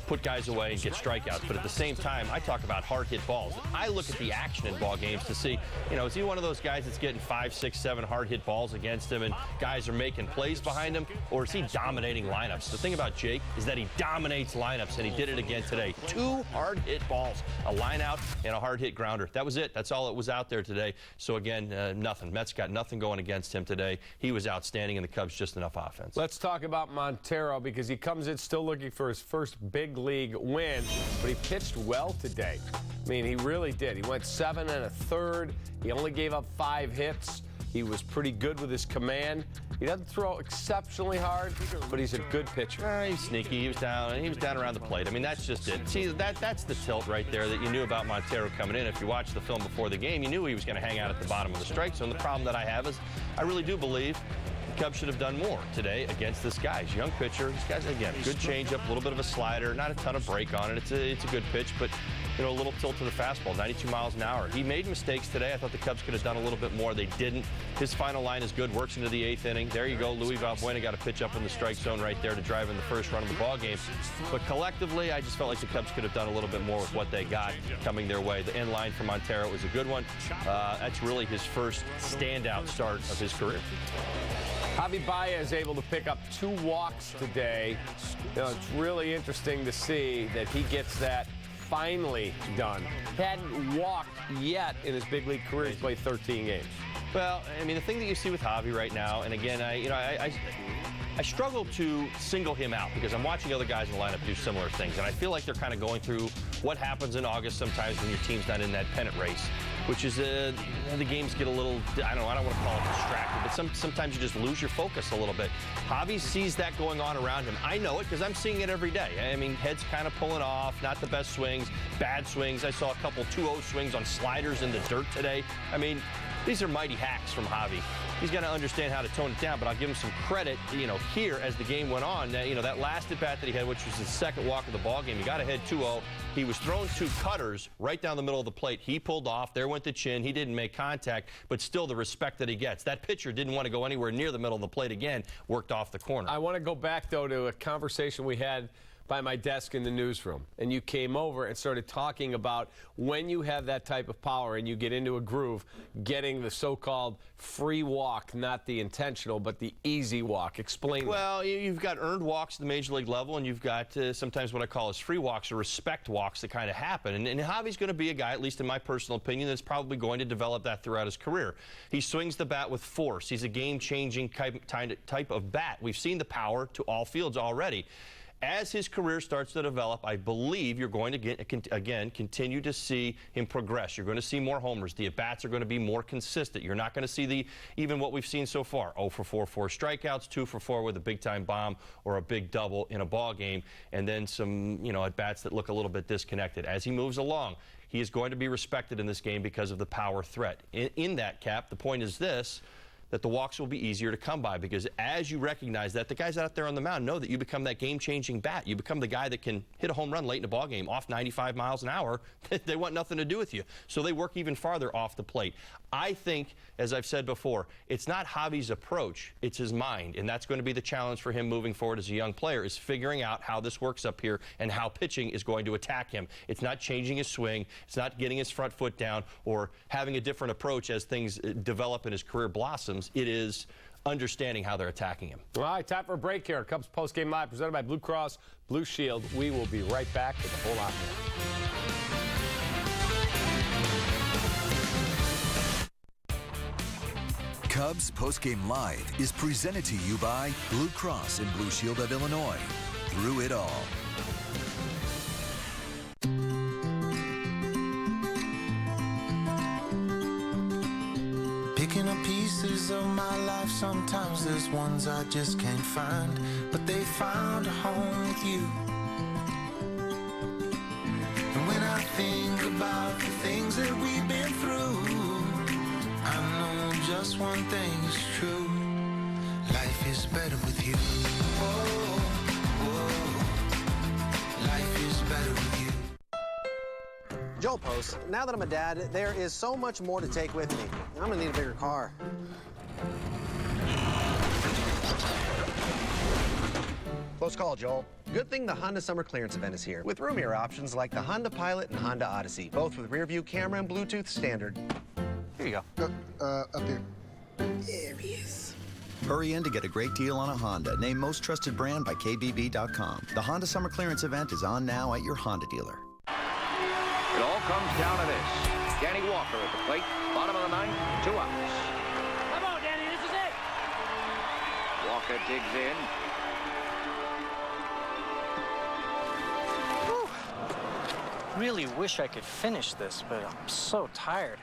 put guys away and get strikeouts. But at the same time, I talk about hard-hit balls. I look at the action in ball games to see, is he one of those guys that's getting 5, 6, 7 hard-hit balls against him and guys are making plays behind him, or is he dominating lineups? The thing about Jake is that he dominates lineups, and he did it again today. 2 hard-hit balls, a line-out and a hard-hit grounder. That was it. That's all that was out there today. So, again, nothing. Mets got nothing going against him today. He was outstanding, and the Cubs just enough offense. Let's talk about Montero because he comes in still looking for his first big league win, but he pitched well today. I mean, he really did. He went 7 1/3. He only gave up 5 hits. He was pretty good with his command. He doesn't throw exceptionally hard, but he's a good pitcher. He's sneaky. He was down around the plate. I mean, that's just it. See, that's the tilt right there that you knew about Montero coming in. If you watched the film before the game, you knew he was going to hang out at the bottom of the strike zone. The problem that I have is I really do believe the Cubs should have done more today against this guy. He's a young pitcher. This guy's, again, good changeup, a little bit of a slider, not a ton of break on it. It's a good pitch, but a little tilt to the fastball, 92 miles an hour. He made mistakes today. I thought the Cubs could have done a little bit more. They didn't. His final line is good, works into the 8th inning. There you go. Luis Valbuena got a pitch up in the strike zone right there to drive in the first run of the ball game. But collectively, I just felt like the Cubs could have done a little bit more with what they got coming their way. The end line for Montero was a good one. That's really his first standout start of his career. Javi Baez able to pick up 2 walks today. It's really interesting to see that he gets that finally done. Hadn't walked yet in his big league career. He's played 13 games. Well, I mean, the thing that you see with Javi right now, and again, I struggle to single him out because I'm watching other guys in the lineup do similar things, and I feel like they're kind of going through what happens in August sometimes when your team's not in that pennant race, which is the games get a little, I don't want to call it distracted, but sometimes you just lose your focus a little bit. Javi sees that going on around him. I know it because I'm seeing it every day. I mean, heads kind of pulling off, not the best swings, bad swings. I saw a couple 2-0 swings on sliders in the dirt today. I mean, these are mighty hacks from Javi. He's got to understand how to tone it down, but I'll give him some credit, here as the game went on. That last at-bat that he had, which was his second walk of the ball game, he got ahead 2-0. He was throwing 2 cutters right down the middle of the plate. He pulled off. There went the chin. He didn't make contact, but still the respect that he gets. That pitcher didn't want to go anywhere near the middle of the plate again, worked off the corner. I want to go back, though, to a conversation we had by my desk in the newsroom, and you came over and started talking about when you have that type of power and you get into a groove, getting the so-called free walk, not the intentional, but the easy walk. Explain Well, that. You've got earned walks at the major league level, and you've got sometimes what I call as free walks or respect walks that kind of happen. And Javi's going to be a guy, at least in my personal opinion, that's probably going to develop that throughout his career. He swings the bat with force. He's a game-changing type of bat. We've seen the power to all fields already. As his career starts to develop, I believe you're going to, continue to see him progress. You're going to see more homers. The at-bats are going to be more consistent. You're not going to see even what we've seen so far, 0 for 4 strikeouts, 2 for 4 with a big-time bomb or a big double in a ball game, and then some, at-bats that look a little bit disconnected. As he moves along, he is going to be respected in this game because of the power threat. In that, Cap, the point is this. that the walks will be easier to come by, because as you recognize that, the guys out there on the mound know that you become that game-changing bat. You become the guy that can hit a home run late in a ball game off 95 miles an hour. They want nothing to do with you. So they work even farther off the plate. I think, as I've said before, it's not Javi's approach, it's his mind, and that's going to be the challenge for him moving forward as a young player, is figuring out how this works up here and how pitching is going to attack him. It's not changing his swing, it's not getting his front foot down or having a different approach as things develop and his career blossoms. It is understanding how they're attacking him. All right, time for a break here. Cubs Postgame Live, presented by Blue Cross Blue Shield. We will be right back with a whole lot more. Cubs Postgame Live is presented to you by Blue Cross and Blue Shield of Illinois. Through it all. Picking up pieces of my life, sometimes there's ones I just can't find, but they found a home with you. And when I think about the things that we've been through, I know just one thing is true. Life is better with you. Oh, oh, life is better with you. Joel posts, now that I'm a dad, there is so much more to take with me. I'm gonna need a bigger car. Close call, Joel. Good thing the Honda Summer Clearance event is here, with roomier options like the Honda Pilot and Honda Odyssey, both with rear-view camera and Bluetooth standard. Here you go. Up here. There he is. Hurry in to get a great deal on a Honda, named Most Trusted Brand by KBB.com. The Honda Summer Clearance event is on now at your Honda dealer. It all comes down to this. Danny Walker at the plate. Bottom of the ninth, 2 outs. Come on, Danny, this is it. Walker digs in. Whew. Really wish I could finish this, but I'm so tired.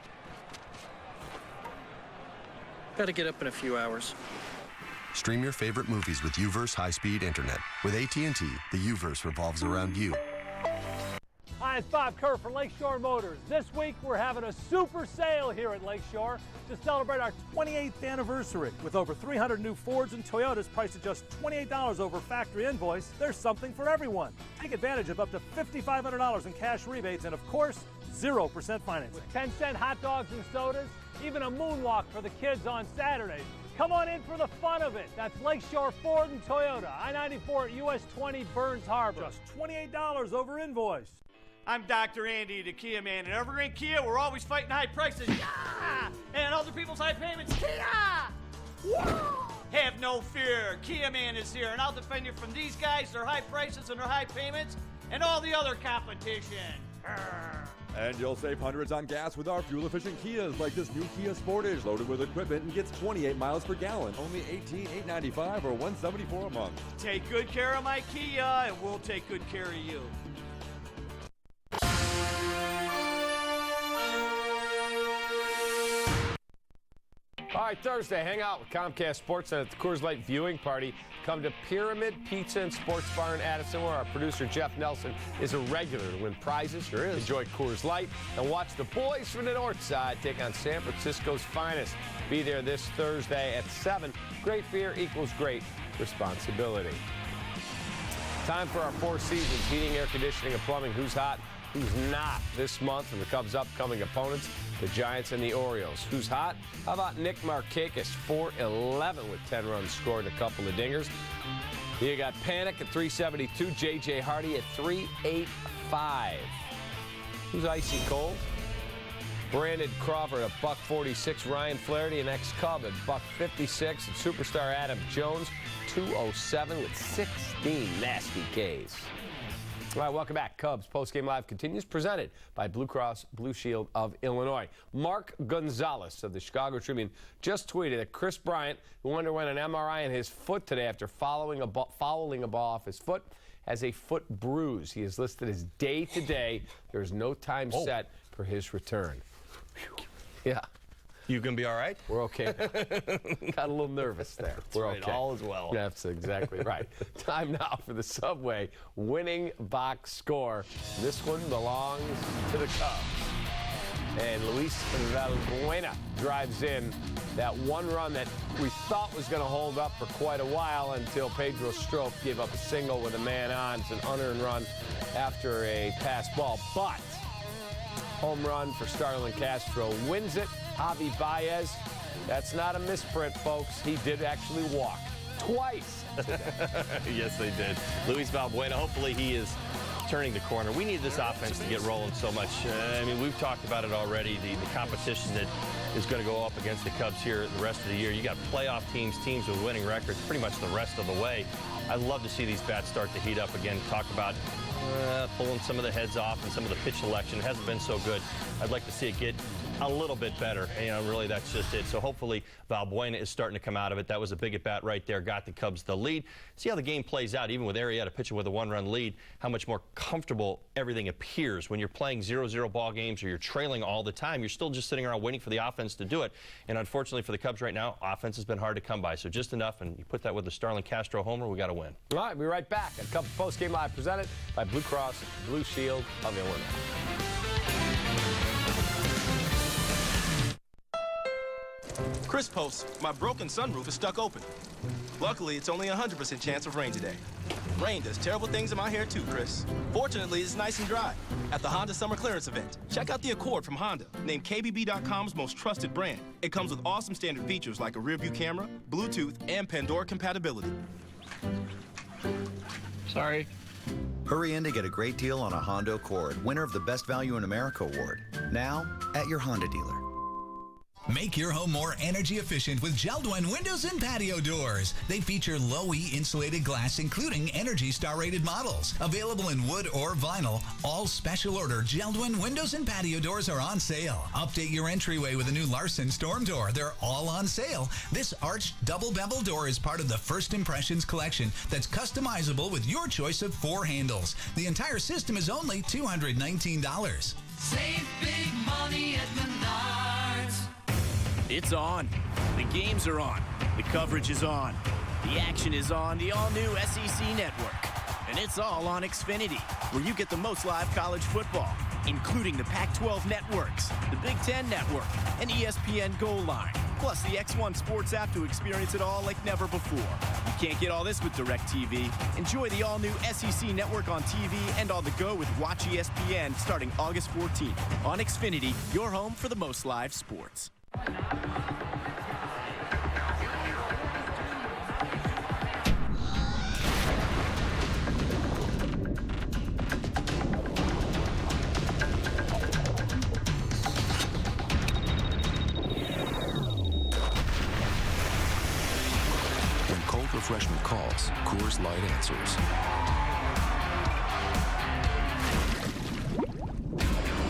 Gotta get up in a few hours. Stream your favorite movies with UVerse high-speed internet. With AT&T, the UVerse revolves around you. Hi, it's Bob Kerr from Lakeshore Motors. This week, we're having a super sale here at Lakeshore to celebrate our 28th anniversary. With over 300 new Fords and Toyotas priced at just $28 over factory invoice, there's something for everyone. Take advantage of up to $5,500 in cash rebates and, of course, 0% financing. With 10-cent hot dogs and sodas, even a moonwalk for the kids on Saturdays. Come on in for the fun of it. That's Lakeshore Ford and Toyota, I-94 at US 20 Burns Harbor. Just $28 over invoice. I'm Dr. Andy, the Kia man. At Evergreen Kia, we're always fighting high prices. Yeah! And other people's high payments. Kia! Whoa! Have no fear. Kia man is here, and I'll defend you from these guys, their high prices and their high payments, and all the other competition. And you'll save hundreds on gas with our fuel-efficient Kias, like this new Kia Sportage, loaded with equipment and gets 28 miles per gallon. Only $18,895 or $174 a month. Take good care of my Kia, and we'll take good care of you. All right, Thursday, hang out with Comcast Sportsnet at the Coors Light viewing party. Come to Pyramid Pizza and Sports Bar in Addison, where our producer Jeff Nelson is a regular to win prizes. Sure is. Enjoy Coors Light and watch the boys from the north side take on San Francisco's finest. Be there this Thursday at 7. Great beer equals great responsibility. Time for our Four Seasons heating, air conditioning, and plumbing. Who's hot? Who's not this month? And the Cubs' upcoming opponents, the Giants and the Orioles. Who's hot? How about Nick Markakis, 4-11 with 10 runs scored and a couple of dingers. You got Panic at 372, J.J. Hardy at 385. Who's icy cold? Brandon Crawford at $146, Ryan Flaherty, an ex-Cub at $156, and superstar Adam Jones, 207 with 16 nasty Ks. All right, welcome back. Cubs Postgame Live continues, presented by Blue Cross Blue Shield of Illinois. Mark Gonzalez of the Chicago Tribune just tweeted that Chris Bryant, who underwent an MRI in his foot today after fouling a ball off his foot, has a foot bruise. He is listed as day-to-day. There is no time set for his return. Whew. Yeah. You gonna be all right? We're okay now. Got a little nervous there. We're right. okay. All is well. That's exactly right. Time now for the Subway winning box score. This one belongs to the Cubs. And Luis Valbuena drives in that one run that we thought was going to hold up for quite a while until Pedro Strop gave up a single with a man on. It's an unearned run after a pass ball. But home run for Starlin Castro wins it. Javi Baez, that's not a misprint, folks. He did actually walk twice today. Yes, they did. Luis Valbuena, hopefully he is turning the corner. We need this offense to get rolling so much. I mean, we've talked about it already, the competition that is going to go up against the Cubs here the rest of the year. You got playoff teams with winning records pretty much the rest of the way. I'd love to see these bats start to heat up again. Talk about pulling some of the heads off and some of the pitch selection. It hasn't been so good. I'd like to see it get a little bit better. You know, really, that's just it. So hopefully Valbuena is starting to come out of it. That was a big at bat right there. Got the Cubs the lead. See how the game plays out, even with Arrieta pitching with a one-run lead, how much more comfortable everything appears. When you're playing 0-0 ball games or you're trailing all the time, you're still just sitting around waiting for the offense to do it. And unfortunately for the Cubs right now, offense has been hard to come by. So just enough, and you put that with the Starlin Castro homer, we got to win. All right, we'll be right back. A Cubs Postgame Live presented by Blue Cross Blue Shield of Illinois. Chris posts, my broken sunroof is stuck open. Luckily, it's only a 100% chance of rain today. Rain does terrible things in my hair too, Chris. Fortunately, it's nice and dry. At the Honda Summer Clearance Event, check out the Accord from Honda, named KBB.com's most trusted brand. It comes with awesome standard features like a rear-view camera, Bluetooth, and Pandora compatibility. Sorry. Hurry in to get a great deal on a Honda Accord, winner of the Best Value in America award. Now, at your Honda dealer. Make your home more energy efficient with Geldwin windows and patio doors. They feature low-E insulated glass, including Energy Star rated models. Available in wood or vinyl, all special order Geldwin windows and patio doors are on sale. Update your entryway with a new Larson storm door. They're all on sale. This arched double bevel door is part of the First Impressions collection that's customizable with your choice of 4 handles. The entire system is only $219. Save big money at Menards. It's on. The games are on. The coverage is on. The action is on the all-new SEC network. And it's all on Xfinity, where you get the most live college football, including the Pac-12 networks, the Big Ten network, and ESPN Goal Line, plus the X1 Sports app to experience it all like never before. You can't get all this with DirecTV. Enjoy the all-new SEC network on TV and on the go with Watch ESPN starting August 14th. On Xfinity, your home for the most live sports. When cold refreshment calls, Coors Light answers.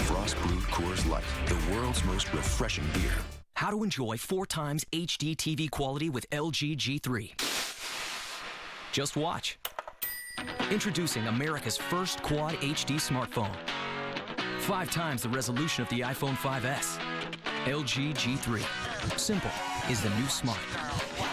Frost brewed Coors Light, the world's most refreshing beer. How to enjoy 4 times HD TV quality with LG G3. Just watch. Introducing America's first Quad HD smartphone. 5 times the resolution of the iPhone 5S. LG G3. Simple is the new smart.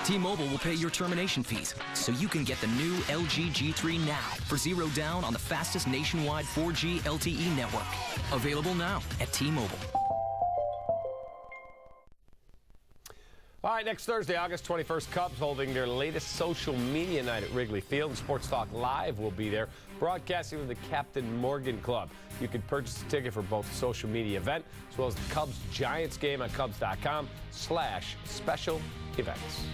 T-Mobile will pay your termination fees, so you can get the new LG G3 now for $0 down on the fastest nationwide 4G LTE network. Available now at T-Mobile. All right, next Thursday, August 21st, Cubs holding their latest social media night at Wrigley Field. And Sports Talk Live will be there, broadcasting with the Captain Morgan Club. You can purchase a ticket for both the social media event as well as the Cubs-Giants game on Cubs.com/special events.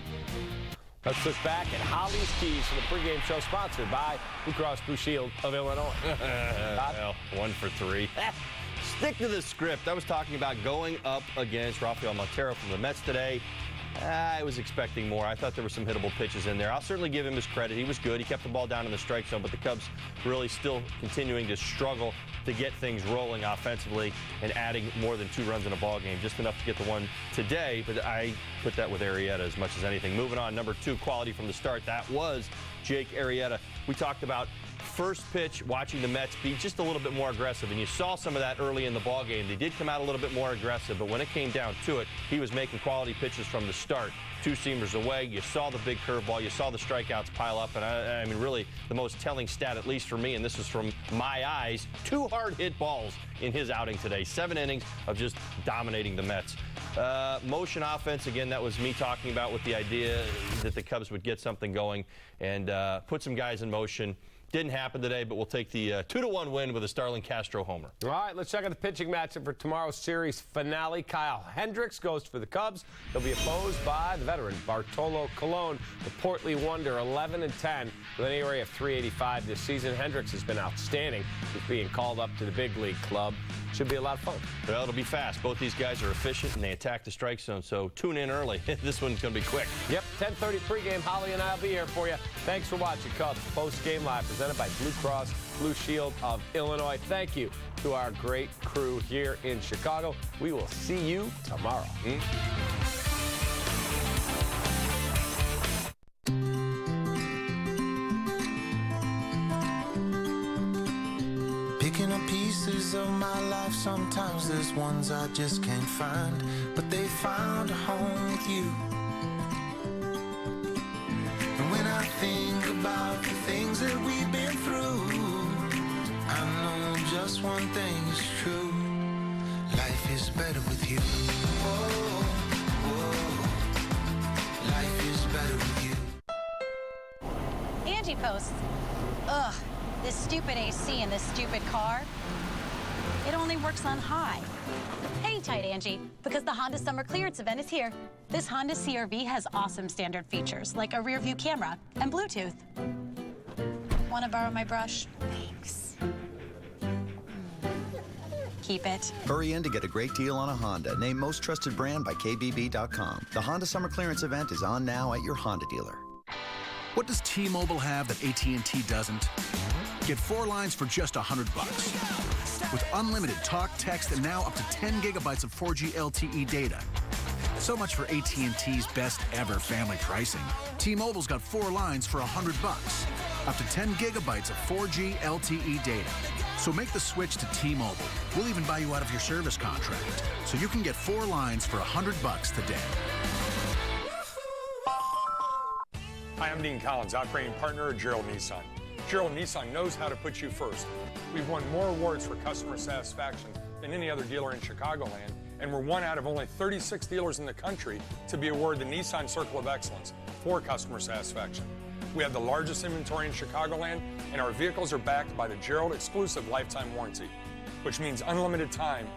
Let's look back at Holly's Keys for the pregame show, sponsored by Blue Cross Blue Shield of Illinois. Well, 1 for 3. Stick to the script. I was talking about going up against Rafael Montero from the Mets today. I was expecting more. I thought there were some hittable pitches in there. I'll certainly give him his credit. He was good. He kept the ball down in the strike zone, but the Cubs really still continuing to struggle to get things rolling offensively and adding more than 2 runs in a ball game. Just enough to get the one today, but I put that with Arrieta as much as anything. Moving on, number 2, quality from the start. That was Jake Arrieta. We talked about first pitch, watching the Mets be just a little bit more aggressive, and you saw some of that early in the ball game. They did come out a little bit more aggressive, but when it came down to it, he was making quality pitches from the start. start. Two-seamers away. You saw the big curveball. You saw the strikeouts pile up. And I mean, really, the most telling stat, at least for me, and this is from my eyes, 2 hard hit balls in his outing today. 7 innings of just dominating the Mets. Motion offense, again, that was me talking about with the idea that the Cubs would get something going and put some guys in motion. Didn't happen today, but we'll take the 2-1 win with a Starlin Castro homer. All right, let's check out the pitching matchup for tomorrow's series finale. Kyle Hendricks goes for the Cubs. He'll be opposed by the veteran Bartolo Colon, the portly wonder, 11-10 with an ERA of .385 this season. Hendricks has been outstanding. He's being called up to the big league club. Should be a lot of fun. Well, it'll be fast. Both these guys are efficient, and they attack the strike zone, so tune in early. This one's going to be quick. Yep, 10:30 pregame. Holly and I will be here for you. Thanks for watching Cubs Post-Game Live, presented by Blue Cross Blue Shield of Illinois. Thank you to our great crew here in Chicago. We will see you tomorrow. Picking up pieces of my life, sometimes there's ones I just can't find, but they found a home with you. And when I think about the things that we've been through, I know just one thing is true. Life is better with you. Oh, oh, life is better with you. Angie posts, ugh, this stupid AC in this stupid car, it only works on high. Hang tight, Angie, because the Honda Summer Clearance event is here. This Honda CR-V has awesome standard features, like a rear-view camera and Bluetooth. Want to borrow my brush? Thanks. Keep it. Hurry in to get a great deal on a Honda, named most trusted brand by KBB.com. The Honda Summer Clearance event is on now at your Honda dealer. What does T-Mobile have that AT&T doesn't? Get 4 lines for just $100. With unlimited talk, text, and now up to 10 gigabytes of 4G LTE data. So much for AT&T's best ever family pricing. T-Mobile's got 4 lines for $100. Up to 10 gigabytes of 4G LTE data. So make the switch to T-Mobile. We'll even buy you out of your service contract. So you can get 4 lines for $100 today. Hi, I'm Dean Collins, operating partner at Gerald Nissan. Gerald Nissan knows how to put you first. We've won more awards for customer satisfaction than any other dealer in Chicagoland, and we're one out of only 36 dealers in the country to be awarded the Nissan Circle of Excellence for customer satisfaction. We have the largest inventory in Chicagoland, and our vehicles are backed by the Gerald exclusive lifetime warranty, which means unlimited time,